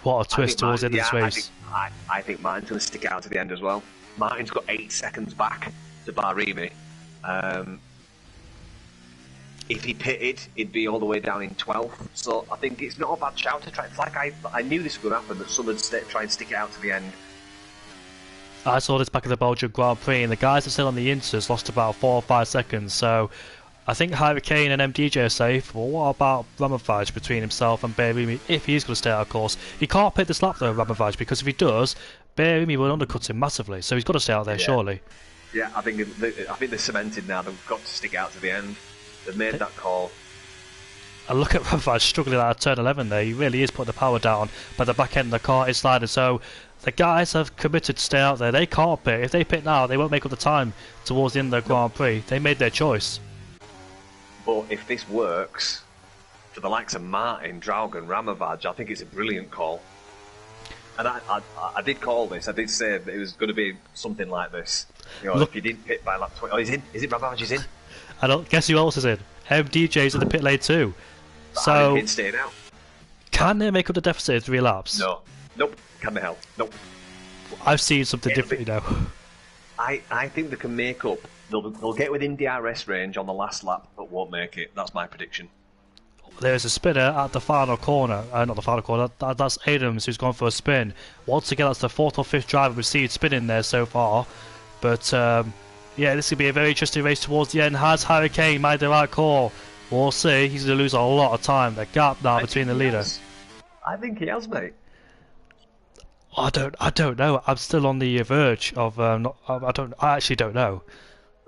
What a twist towards the end of this race. I think Martin's going to stick it out to the end as well. Martin's got 8 seconds back to Barimi. If he pitted, he'd be all the way down in 12th. So I think it's not a bad shout to try. It's like I knew this would happen, that someone would try and stick it out to the end. I saw this back in the Belgian Grand Prix, and the guys that are still on the Inters lost about 4 or 5 seconds. So I think Harry Kane and MDJ are safe. But what about Ramovaj between himself and Bearimi if he's going to stay out of course? He can't pit this lap though, Ramovaj, because if he does, Bearimi will undercut him massively. So he's got to stay out there, surely. Yeah, I think they're cemented now. They've got to stick it out to the end. They've made that call. And look at Ramovaj struggling out of turn 11 there. He really is putting the power down, but the back end of the car is sliding. So the guys have committed to stay out there. They can't pit. If they pit now, they won't make up the time towards the end of the Grand Prix. They made their choice. But if this works for the likes of Martin, Draugen, Ramovaj, I think it's a brilliant call. And I did call this. I did say that it was going to be something like this. You know, if you didn't pit by lap 20... Oh, he's in. Is it Ramovaj? He's in. And guess who else is in? MDJ's in the pit lane too. So he's staying out. Can they make up the deficit in 3 laps? No. Nope. Can they help? Nope. I've seen something different, you know. I think they can make up. They'll get within DRS range on the last lap, but won't make it. That's my prediction. There's a spinner at the final corner. Not the final corner. That's Adams who's gone for a spin. Once again, that's the 4th or 5th driver we've seen spinning there so far. But yeah, this could be a very interesting race towards the end. Has Harry Kane made the right call? We'll see. He's going to lose a lot of time. The gap now between the leaders. I think he has, mate. I don't know. I'm still on the verge of I actually don't know.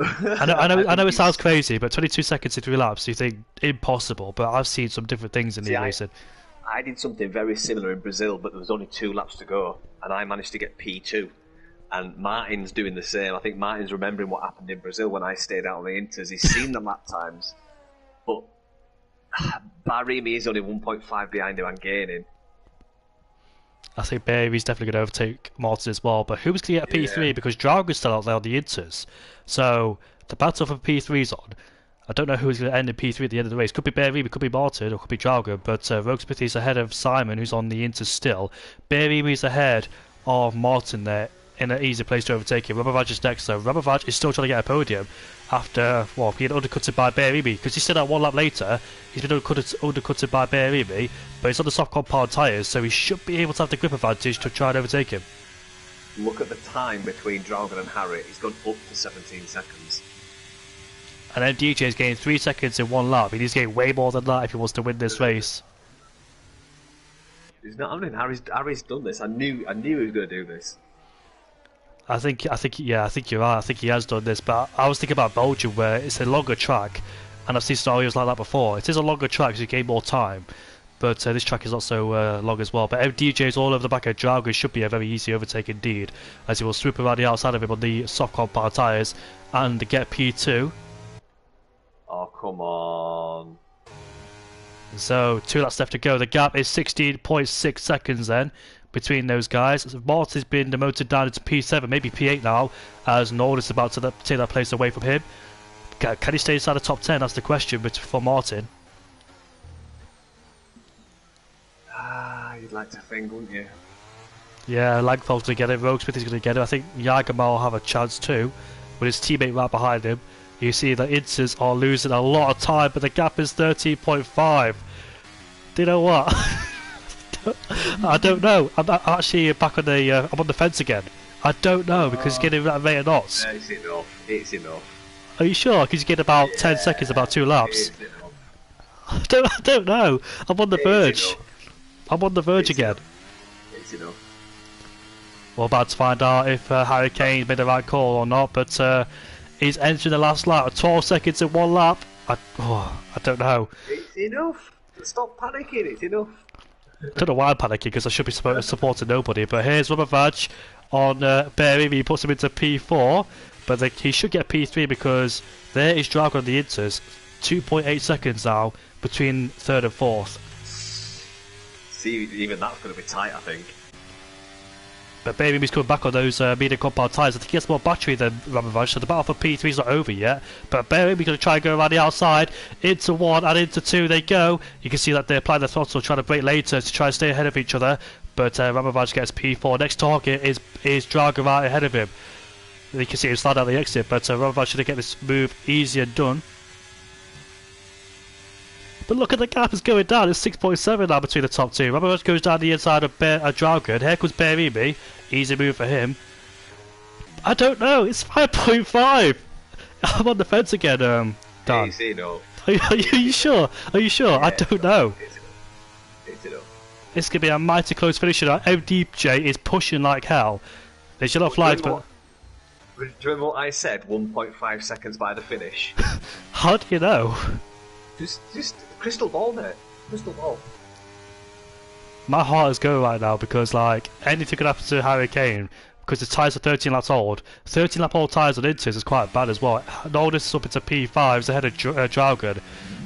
I know it sounds crazy, but 22 seconds in 3 laps, you think impossible. But I've seen some different things in the racing. I did something very similar in Brazil, but there was only 2 laps to go, and I managed to get P2. And Martin's doing the same. I think Martin's remembering what happened in Brazil when I stayed out on the Inters. He's seen the lap times, but Barimi is only 1.5 behind him and gaining. I think Barry's definitely going to overtake Martin as well. But who's going to get a P3? Because Draugen's still out there on the Inters. So the battle for P3's on. I don't know who's going to end in P3 at the end of the race. Could be Barry, could be Martin, or could be Draugen. But Roguesmith is ahead of Simon, who's on the Inters still. Barry is ahead of Martin there, in an easy place to overtake him. Ramovaj is next though. Ramovaj is still trying to get a podium after, well, being undercutted by Bearimi, because he's still out 1 lap later. He's been undercutted by Bearimi, but he's on the soft compound tyres, so he should be able to have the grip advantage to try and overtake him. Look at the time between Draugen and Harry. He's gone up to 17 seconds. And then DJ's gained 3 seconds in 1 lap. He needs to gain way more than that if he wants to win this race. He's not. I mean, Harry's done this. I knew he was going to do this. I think you're right. I think he has done this, but I was thinking about Belgium, where it's a longer track, and I've seen scenarios like that before. It is a longer track, so you gain more time, but this track is not so long as well. But MDJ's all over the back of Draugen. Should be a very easy overtake indeed, as he will swoop around the outside of him on the soft compound tyres and get P2. Oh, come on. So 2 laps left to go. The gap is 16.6 seconds then between those guys. Martin's been demoted down into P7, maybe P8 now, as Nord is about to take that place away from him. Can he stay inside the top 10? That's the question for Martin. You'd like to think, wouldn't you? Yeah, Langford's going to get it. Roguesmith is going to get it. I think Yagama will have a chance too, with his teammate right behind him. You see that Inters are losing a lot of time, but the gap is 13.5. Do you know what? I don't know. I'm actually back on the. I'm on the fence again. I don't know because he's getting that rate of knots. It's enough. It's enough. Are you sure? Because you get about 10 seconds, about 2 laps. It's enough. I don't know. I'm on the verge. Enough. I'm on the verge It's again. enough. It's enough. We're about to find out if Harry Kane made the right call or not, but he's entering the last lap. 12 seconds in 1 lap. I don't know. It's enough. Stop panicking. It's enough. I don't know why I'm panicking because I should be supporting nobody. But here's Rubbervadge on Berry. He puts him into P4, but he should get P3 because there is Drago on the Inters. 2.8 seconds now between 3rd and 4th. See, even that's going to be tight, I think. But Baby's coming back on those medium compound tyres. I think he has more battery than Rubbervadge, so the battle for P3 is not over yet. But Baby's going to try and go around the outside. Into 1 and into 2 they go. You can see that they apply the throttle, trying to brake later to try and stay ahead of each other. But Rubbervadge gets P4. Next target is Drago right ahead of him. You can see him slide out the exit, but Rubbervadge should get this move easier done. But look at the gap, it's going down. It's 6.7 now between the top two. Rubbervadge goes down the inside of Drago. Here comes Berimi. Easy move for him. I don't know. It's 5.5. I'm on the fence again, Dan. Easy, no. Are you sure? Are you sure? Yeah, I don't know. It's enough. It's going to be a mighty close finish. MDJ is pushing like hell. They should have flags, but... Do you remember what I said? 1.5 seconds by the finish. How do you know? Just crystal ball, mate. Crystal ball. My heart is going right now because, like, anything could happen to Harry Kane because the tyres are 13 laps old. 13 lap old tyres on Inters is quite bad as well. All this is up into P5s ahead of Dragon.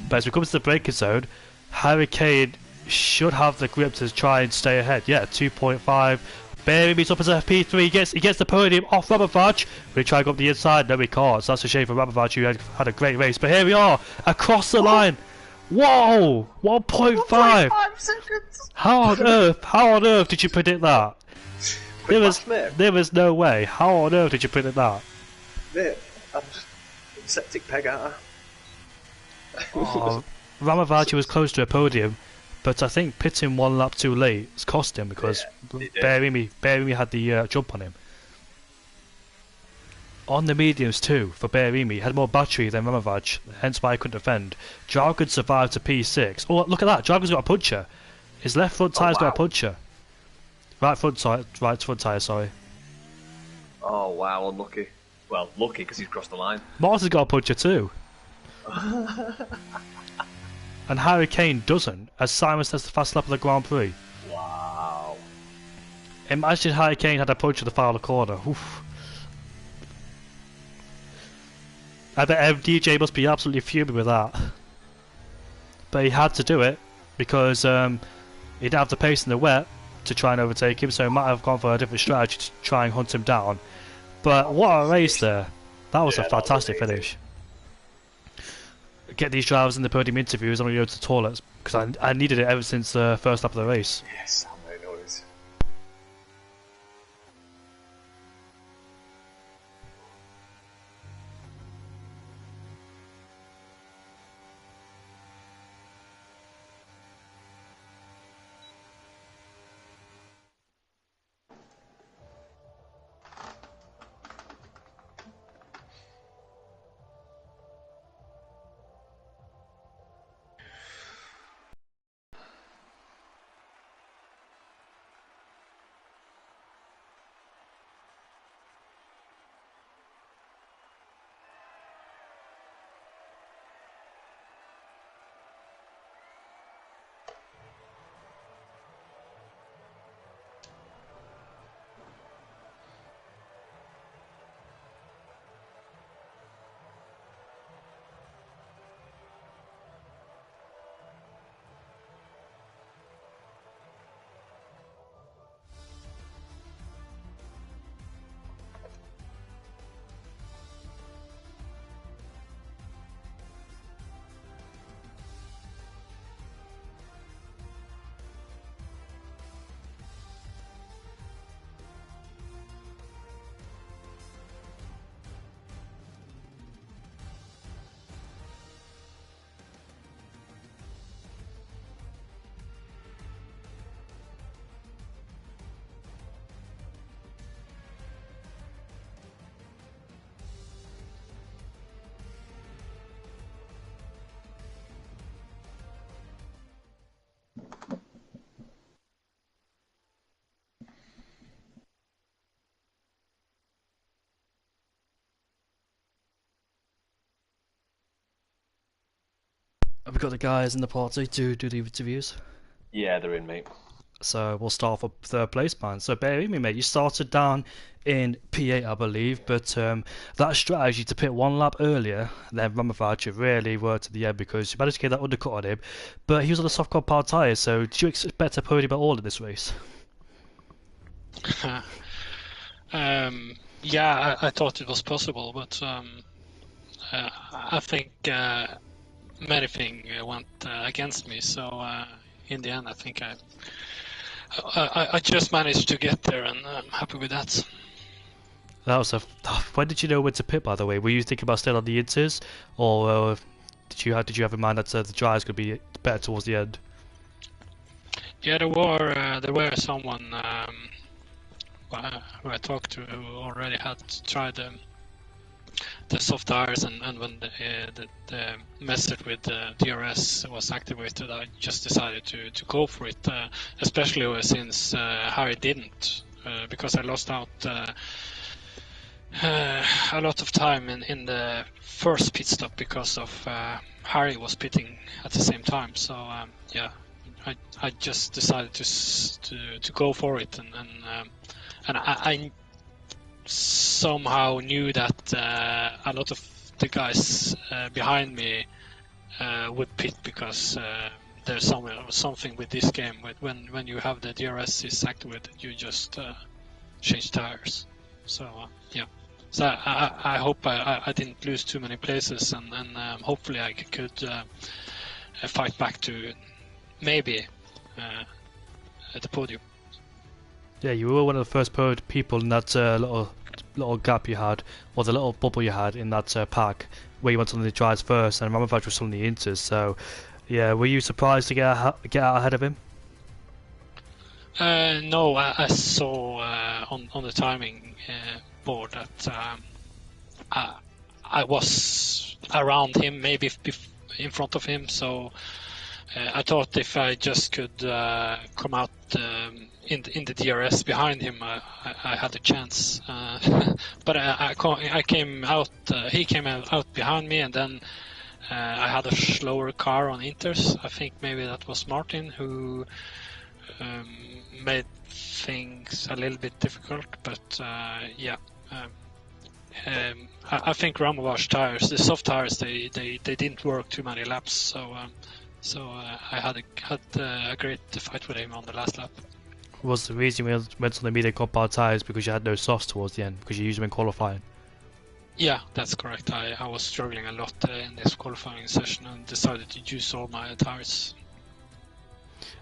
But as we come to the braking zone, Harry Kane should have the grip to try and stay ahead. Yeah, 2.5. Barry meets up as a P3. He gets the podium off Rubbervadge. Will he try and go up the inside? No, he can't. So that's a shame for Rubbervadge, who had a great race. But here we are, across the line. Whoa! 1.5 seconds! How on earth did you predict that? There was no way. How on earth did you predict that? Mate, I'm just septic peg, aren't I? Oh, Rubbervadge was close to a podium, but I think pitting 1 lap too late has cost him because Berimi had the jump on him. On the mediums too, for Berimi, he had more battery than Rubbervadge, hence why he couldn't defend. Dragon survived to P6. Oh, look at that, Dragon's got a puncher. His left front tyre's got a puncher. Right front tyre, sorry. Oh wow, unlucky. Well, lucky because he's crossed the line. Martin's got a puncher too. And Harry Kane doesn't, as Simon says the fast lap of the Grand Prix. Wow. Imagine Harry Kane had a punch at the final corner. Oof. I bet DJ must be absolutely fuming with that. But he had to do it because he didn't have the pace in the wet to try and overtake him, so he might have gone for a different strategy to try and hunt him down. But what a race there. That was a fantastic finish. Get these drivers in the podium interviews. I'm going to go to the toilets because I needed it ever since the first lap of the race. Yes, I know it. we got the guys in the party to do the interviews. Yeah, they're in, mate. So we'll start for third place, man. So bear with me, mate. You started down in P8, I believe, but that strategy to pit one lap earlier than Ramavach really worked at the end because you managed to get that undercut on him, but he was on the soft compound tyres, so did you expect a podium at all in this race? Yeah, I thought it was possible, but I think many things went against me, so in the end I think I just managed to get there, and I'm happy with that. That was when did you know when to pit, by the way? Were you thinking about staying on the inters, or did you have in mind that the drive's going to be better towards the end? Yeah, there were someone who I talked to who already had tried the soft tires, and when the method with the DRS was activated, I just decided to go for it, especially since Harry didn't, because I lost out a lot of time in the first pit stop because of Harry was pitting at the same time. So yeah, I just decided to go for it, and I somehow knew that a lot of the guys behind me would pit because there's something with this game. When you have the DRS is activated, you just change tires. So yeah. So I hope I didn't lose too many places, and hopefully I could fight back to maybe at the podium. Yeah, you were one of the first people in that little gap you had, or the little bubble you had in that pack, where you went on the drives first, and Ramavach was on the inters. So, yeah, were you surprised to get out ahead of him? No, I saw on the timing board that I was around him, maybe in front of him. So I thought if I just could come out in the DRS behind him, I had a chance. But I came out. He came out behind me, and then I had a slower car on inters. I think maybe that was Martin who made things a little bit difficult. But yeah. I think Ramavach tires, the soft tires, they didn't work too many laps. So I had a great fight with him on the last lap. Was the reason you went on the medium compound tyres because you had no softs towards the end, because you used them in qualifying? Yeah, that's correct. I was struggling a lot in this qualifying session and decided to use all my tires.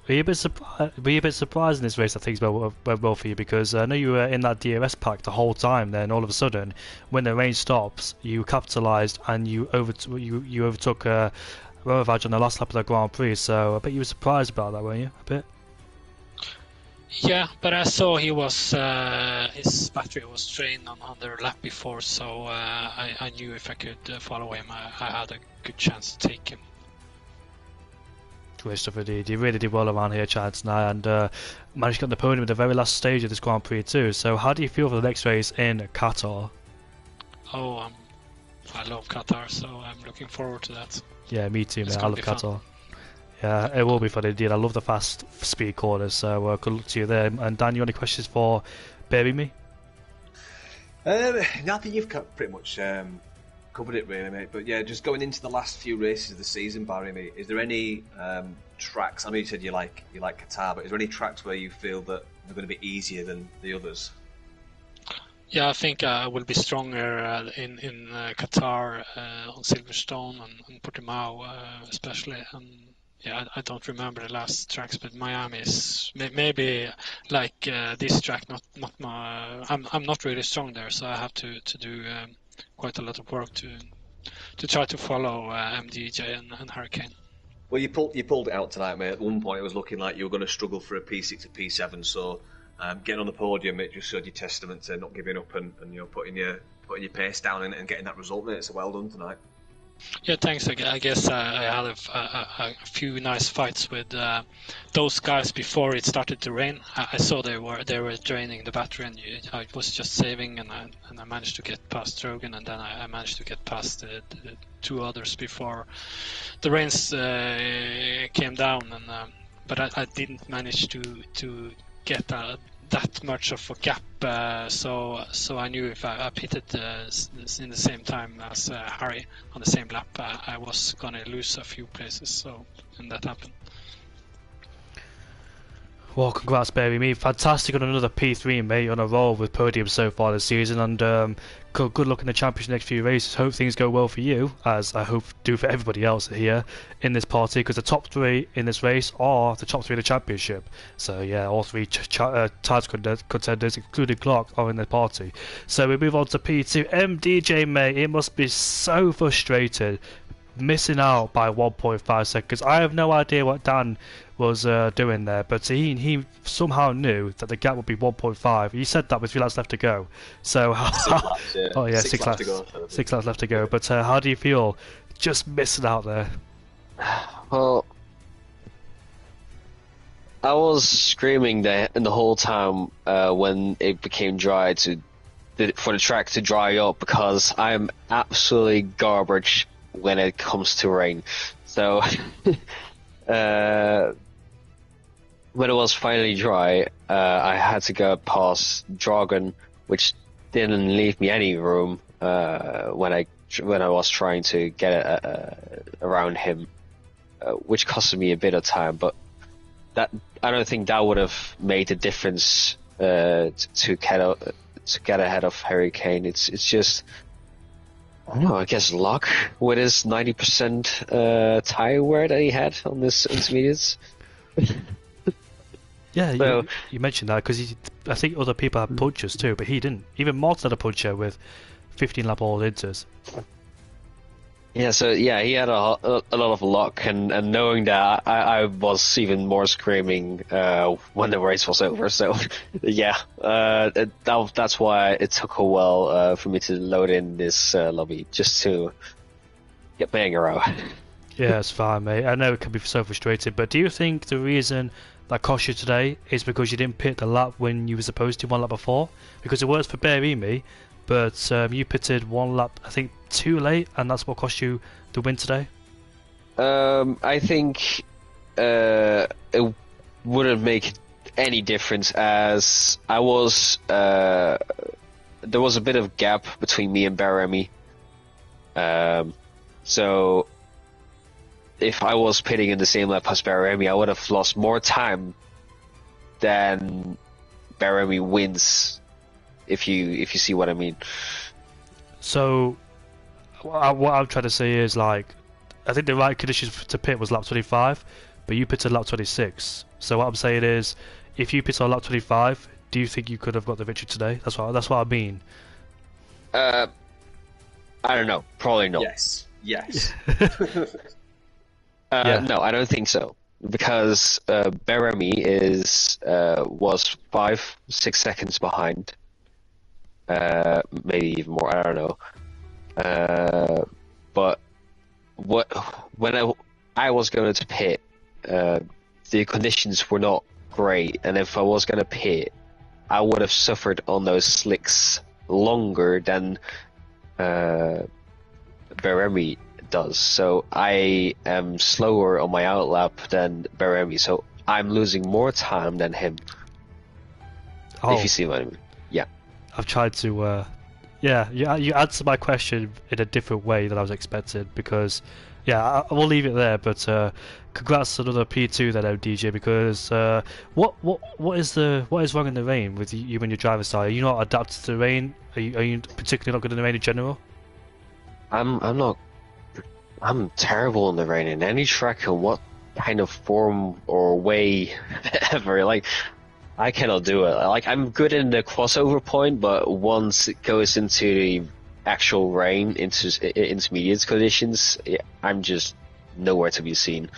Were you a bit surprised in this race that things went well for you? Because I know you were in that DRS pack the whole time. Then all of a sudden, when the rain stops, you capitalised and you overtook Ramavach on the last lap of the Grand Prix. So I bet you were surprised about that, weren't you? A bit. Yeah, but I saw he was his battery was drained on the lap before, so I knew if I could follow him, I had a good chance to take him. Great stuff indeed. You really did well around here, Chad, tonight, and managed to get on the podium at the very last stage of this Grand Prix too. So how do you feel for the next race in Qatar? Oh, I love Qatar, so I'm looking forward to that. Yeah, me too, man. I love Qatar. Fun. Yeah, it will be fun indeed. I love the fast speed corners, so good luck to you there. And Dan, you any questions for Baby Me? No, I think you've pretty much covered it really, mate. But yeah, just going into the last few races of the season, Barry, mate, is there any tracks? I know you said you like Qatar, but is there any tracks where you feel that they're going to be easier than the others? Yeah, I think I will be stronger in Qatar, on Silverstone and Portimao, especially. Yeah, I don't remember the last tracks, but Miami is maybe like this track. Not my. I'm not really strong there, so I have to do quite a lot of work to try to follow MDJ and Hurricane. Well, you pulled it out tonight, mate. At one point, it was looking like you were going to struggle for a P6 or P7. So getting on the podium, it just showed your testament to not giving up and putting your pace down and getting that result, mate. So well done tonight. Yeah, thanks. I guess I had a few nice fights with those guys before it started to rain. I saw they were draining the battery, and I was just saving, and I managed to get past Drogan, and then I managed to get past the two others before the rains came down. And but I didn't manage to get that much of a gap, so I knew if I pitted in the same time as Harry on the same lap, I was gonna lose a few places. So, and that happened. Well, congrats, Barry. Me, fantastic on another P3, mate, on a roll with podium so far this season, and good luck in the championship next few races. Hope things go well for you, as I hope do for everybody else here in this party, because the top 3 in this race are the top 3 of the championship. So yeah, all 3 title contenders, including Clark, are in the party. So we move on to P2. MDJ, mate, it must be so frustrated missing out by 1.5 seconds. I have no idea what Dan was doing there, but he somehow knew that the gap would be 1.5. He said that with 3 laps left to go. So, 6 laps, yeah. oh yeah, 6 laps to go. 6 laps left to go. But how do you feel just missing out there? Well, I was screaming the whole time when it became dry for the track to dry up, because I'm absolutely garbage when it comes to rain. So when it was finally dry, I had to go past Dragon, which didn't leave me any room when I was trying to get around him, which costed me a bit of time. But that, I don't think that would have made a difference to get ahead of Hurricane. It's just, I don't know, I guess luck with his 90% tire wear that he had on this intermediates. Yeah, So- you mentioned that because I think other people had punches too, but he didn't. Even Morton had a puncher with 15 lap all inters. Yeah, so yeah, he had a lot of luck, and knowing that, I was even more screaming when the race was over. So yeah, that's why it took a while for me to load in this lobby, just to get bang around. Yeah, it's fine, mate. I know it can be so frustrating, but do you think the reason that cost you today is because you didn't pit the lap when you were supposed to 1 lap before? Because it works for Barry me, but you pitted 1 lap, I think, too late, and that's what cost you the win today? I think it wouldn't make any difference, as I was there was a bit of gap between me and Baremy. So if I was pitting in the same lap as Baremy, I would have lost more time than Baremy wins, if you see what I mean. So, what I'm trying to say is, like, I think the right conditions to pit was lap 25, but you pitted lap 26. So what I'm saying is, if you pit on lap 25, do you think you could have got the victory today? That's what I mean. I don't know. Probably no. Yes. Yeah. No, I don't think so, because Baremy was 5-6 seconds behind, maybe even more. I don't know. But when I was going to pit, the conditions were not great, and if I was going to pit, I would have suffered on those slicks longer than Baremy does. So I am slower on my outlap than Baremy, so I'm losing more time than him. If you see what I mean. Yeah. I've tried to, you answered my question in a different way than I was expecting, because, yeah, I will leave it there, but congrats on another P2 then, MDJ, because what is wrong in the rain with you and your driver's style? Are you not adapted to the rain? Are you particularly not good in the rain in general? I'm terrible in the rain in any track, in what kind of form or way ever. Like, I cannot do it. Like, I'm good in the crossover point, but once it goes into the actual rain, into intermediate conditions, I'm just nowhere to be seen.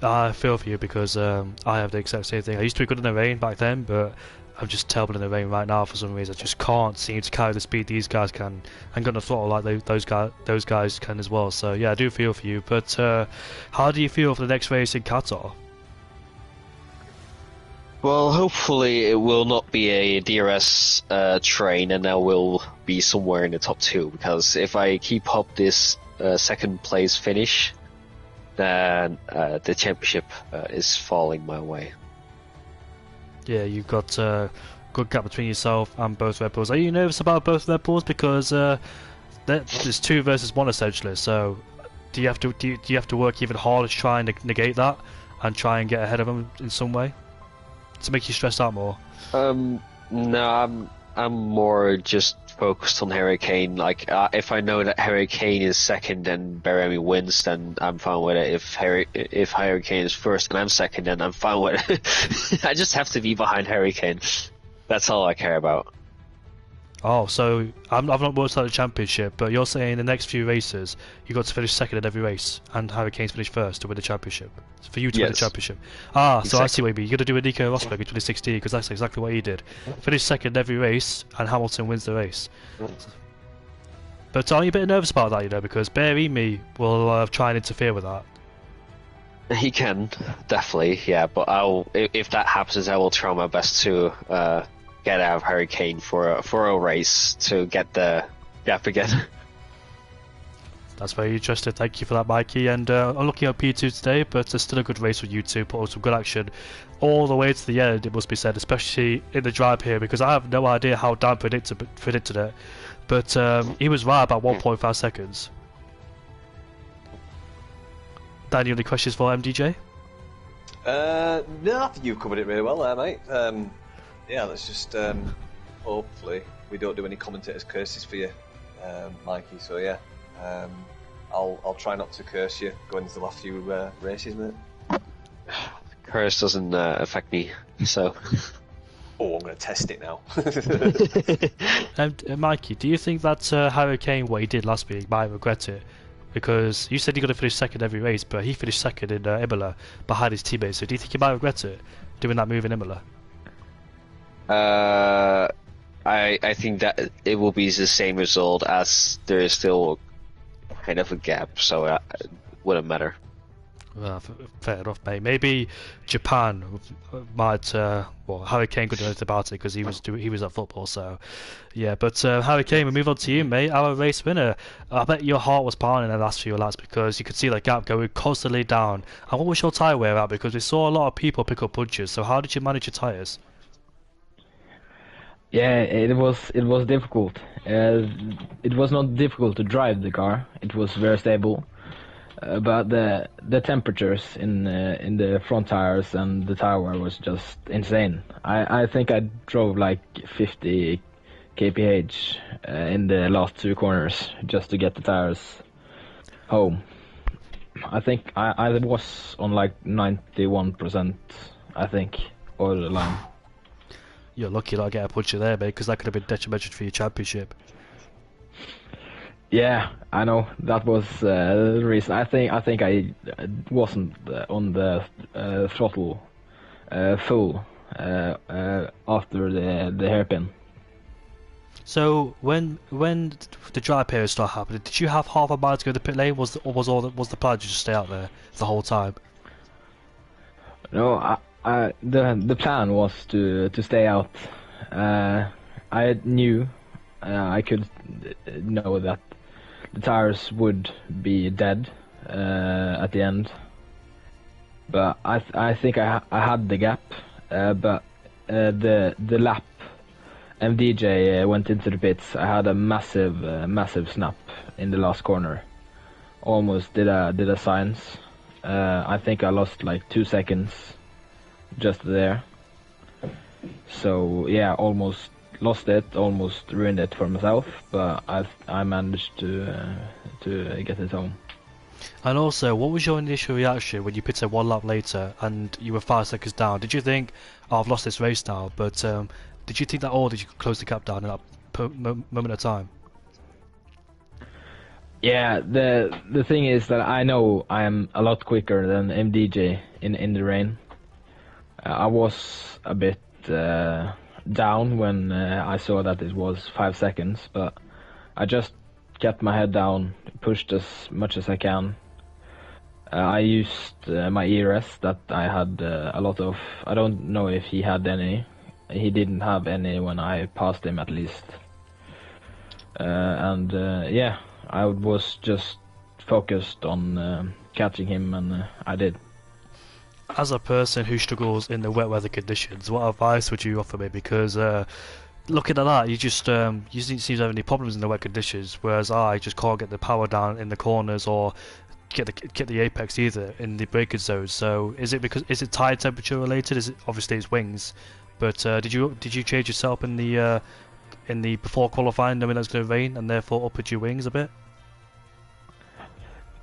I feel for you because I have the exact same thing. I used to be good in the rain back then, but I'm just terrible in the rain right now for some reason. I just can't seem to carry the speed these guys can, and got the throttle like those guys can as well. So yeah, I do feel for you. But how do you feel for the next race in Qatar? Well, hopefully it will not be a DRS train, and I will be somewhere in the top 2. Because if I keep up this second place finish, then the championship is falling my way. Yeah, you've got a good gap between yourself and both Red Bulls. Are you nervous about both Red Bulls because there's 2 versus 1 essentially? So do you have to work even harder to try and negate that and try and get ahead of them in some way to make you stress out more? No, I'm more just focused on Hurricane. Like, if I know that Hurricane is second and Baremi wins, then I'm fine with it. If Hurricane is first and I'm second, then I'm fine with it. I just have to be behind Hurricane. That's all I care about. Oh, so I've not worked out the championship, but you're saying the next few races you got to finish second in every race, and Hurricanes finish first to win the championship. So for you to win the championship. Ah, so I see what you mean. You're gonna do a Nico Rosberg in 2016 because that's exactly what he did. Finish second in every race, and Hamilton wins the race. But are you a bit nervous about that, you know, because Baremi will try and interfere with that? He can, definitely, yeah. But if that happens, I will try my best to get out of Hurricane for a race to get the gap again. That's very interesting. Thank you for that, Mikey. And I'm looking at P2 today, but it's still a good race with you two. Put on some good action all the way to the end, it must be said, especially in the drive here, because I have no idea how Dan predicted it. But he was right about 1.5 seconds. Dan, you have any questions for MDJ? No, I think you've covered it really well there, mate. Yeah, let's just hopefully we don't do any commentators' curses for you, Mikey. So yeah, I'll try not to curse you going into the last few races, mate. Curse doesn't affect me, so. Oh, I'm going to test it now. Mikey, do you think that Hurricane, what he did last week, might regret it? Because you said he got to finish second every race, but he finished second in Imola behind his teammates. So do you think he might regret it, doing that move in Imola? I think that it will be the same result, as there is still kind of a gap, so it wouldn't matter. Well, fair enough, mate. Maybe Japan might. Well, Hurricane could do anything about it because he was at football. So, yeah. But Hurricane, we move on to you, mate. Our race winner. I bet your heart was pounding in the last few laps because you could see that gap going constantly down. And what was your tyre wear at? Because we saw a lot of people pick up punches. So how did you manage your tyres? Yeah, it was difficult. It was not difficult to drive the car. It was very stable. But the temperatures in the front tires and the tire wear was just insane. I think I drove like 50 kph in the last 2 corners just to get the tires home. I think I was on like 91%, I think, oil line. You're lucky not get a puncher there, mate, because that could have been detrimental for your championship. Yeah, I know. That was the reason. I think I wasn't on the throttle full after the hairpin. So when the dry period started happening, did you have half a mile to go to the pit lane? Was the plan to just stay out there the whole time? No, the plan was to stay out. I knew I could know that the tires would be dead at the end, but I think I had the gap. But the lap MDJ went into the pits. I had a massive snap in the last corner. Almost did a science. I think I lost like 2 seconds just there. So yeah, almost lost it, almost ruined it for myself, but I managed to get it home. And also, what was your initial reaction when you pitted 1 lap later and you were 5 seconds down? Did you think, oh, I've lost this race now? But did you think that, or did you close the gap down in that moment of time? Yeah, the thing is that I know I am a lot quicker than MDJ in the rain. I was a bit down when I saw that it was 5 seconds, but I just kept my head down, pushed as much as I can. I used my ERS that I had a lot of. I don't know if he had any. He didn't have any when I passed him, at least. Yeah, I was just focused on catching him, and I did. As a person who struggles in the wet weather conditions, what advice would you offer me? Because looking at that, you didn't seem to have any problems in the wet conditions, whereas I just can't get the power down in the corners or get the apex either in the breakage zones. So is it tire temperature related? Is it obviously it's wings, but did you change yourself in the before qualifying, knowing that it's going to rain, and therefore upped your wings a bit?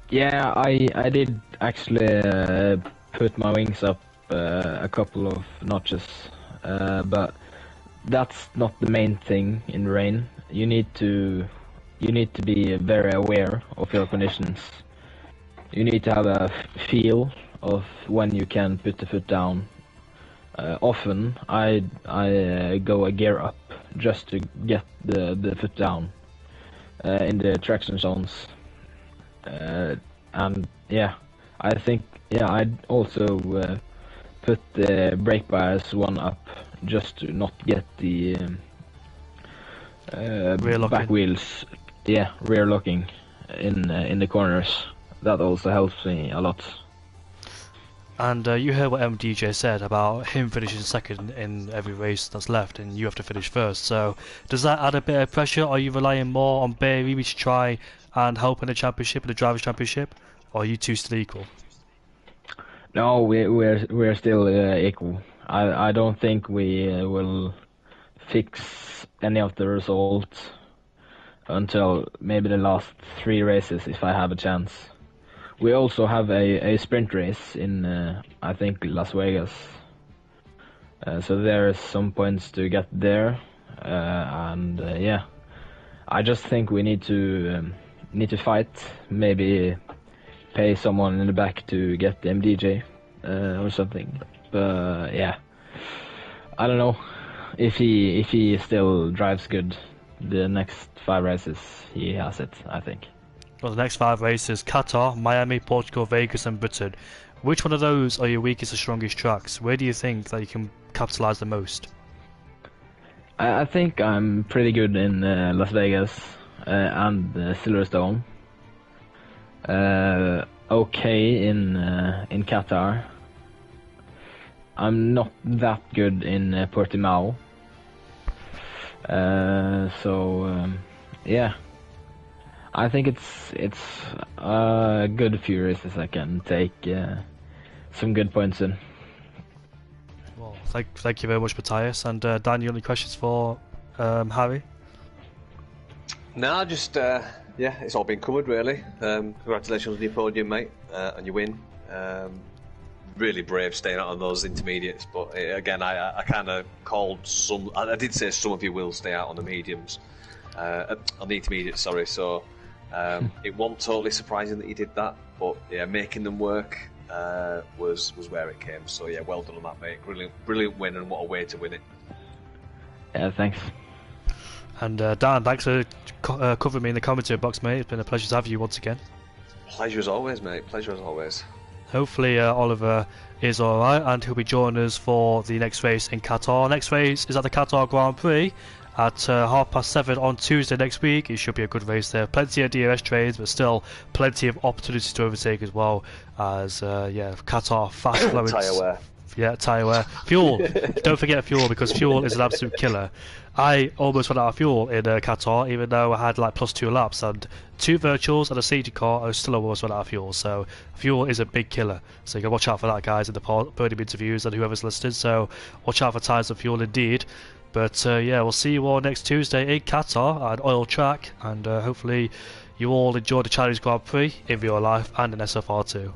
Yeah, I did actually put my wings up a couple of notches, but that's not the main thing in rain. You need to be very aware of your conditions. You need to have a feel of when you can put the foot down. Often I go a gear up just to get the foot down in the traction zones, and yeah, I think I'd also put the brake bias one up just to not get the back wheels, rear locking in the corners. That also helps me a lot. And you heard what MDJ said about him finishing second in every race that's left, and you have to finish first. So does that add a bit of pressure? Are you relying more on Baby to try and help in the championship, in the drivers' championship, or are you two still equal? No, we're still equal. I don't think we will fix any of the results until maybe the last 3 races, if I have a chance. We also have a sprint race in, I think, Las Vegas. So there's some points to get there, yeah. I just think we need to fight. Maybe pay someone in the back to get the MDJ or something. But yeah, I don't know if he still drives good. The next 5 races he has it, I think. Well, the next 5 races: Qatar, Miami, Portugal, Vegas, and Britain. Which one of those are your weakest or strongest tracks? Where do you think that you can capitalise the most? I think I'm pretty good in Las Vegas and Silverstone. Okay in Qatar. I'm not that good in Portimao. Yeah. I think it's a good few races I can take some good points in. Well, thank you very much, Matthias. And Dan, you have any questions for Harry? No, just it's all been covered really. Congratulations on your podium, mate, and your win. Really brave staying out on those intermediates, but again, I kind of called some. I did say some of you will stay out on the mediums, on the intermediates. Sorry, so. It wasn't totally surprising that you did that, but yeah, making them work was where it came. So yeah, well done on that, mate. Brilliant win, and what a way to win it. Yeah, thanks. And Dan, thanks for covering me in the commentary box, mate. It's been a pleasure to have you once again. Pleasure as always, mate. Pleasure as always. Hopefully Oliver is alright, and he'll be joining us for the next race in Qatar. Next race is at the Qatar Grand Prix at 7:30 on Tuesday next week. It should be a good race there. Plenty of DRS trades, but still plenty of opportunities to overtake as well as Qatar fast flowing. Tyre wear. Yeah, tyre wear. Fuel. Don't forget fuel, because fuel is an absolute killer. I almost went out of fuel in Qatar, even though I had like +2 laps, and 2 virtuals and a safety car. I still almost went out of fuel. So fuel is a big killer. So you can watch out for that, guys, in the podium interviews and whoever's listed. So watch out for tyres and fuel indeed. But we'll see you all next Tuesday in Qatar at Oil Track, and hopefully you all enjoy the Chinese Grand Prix in real life and in SFR too.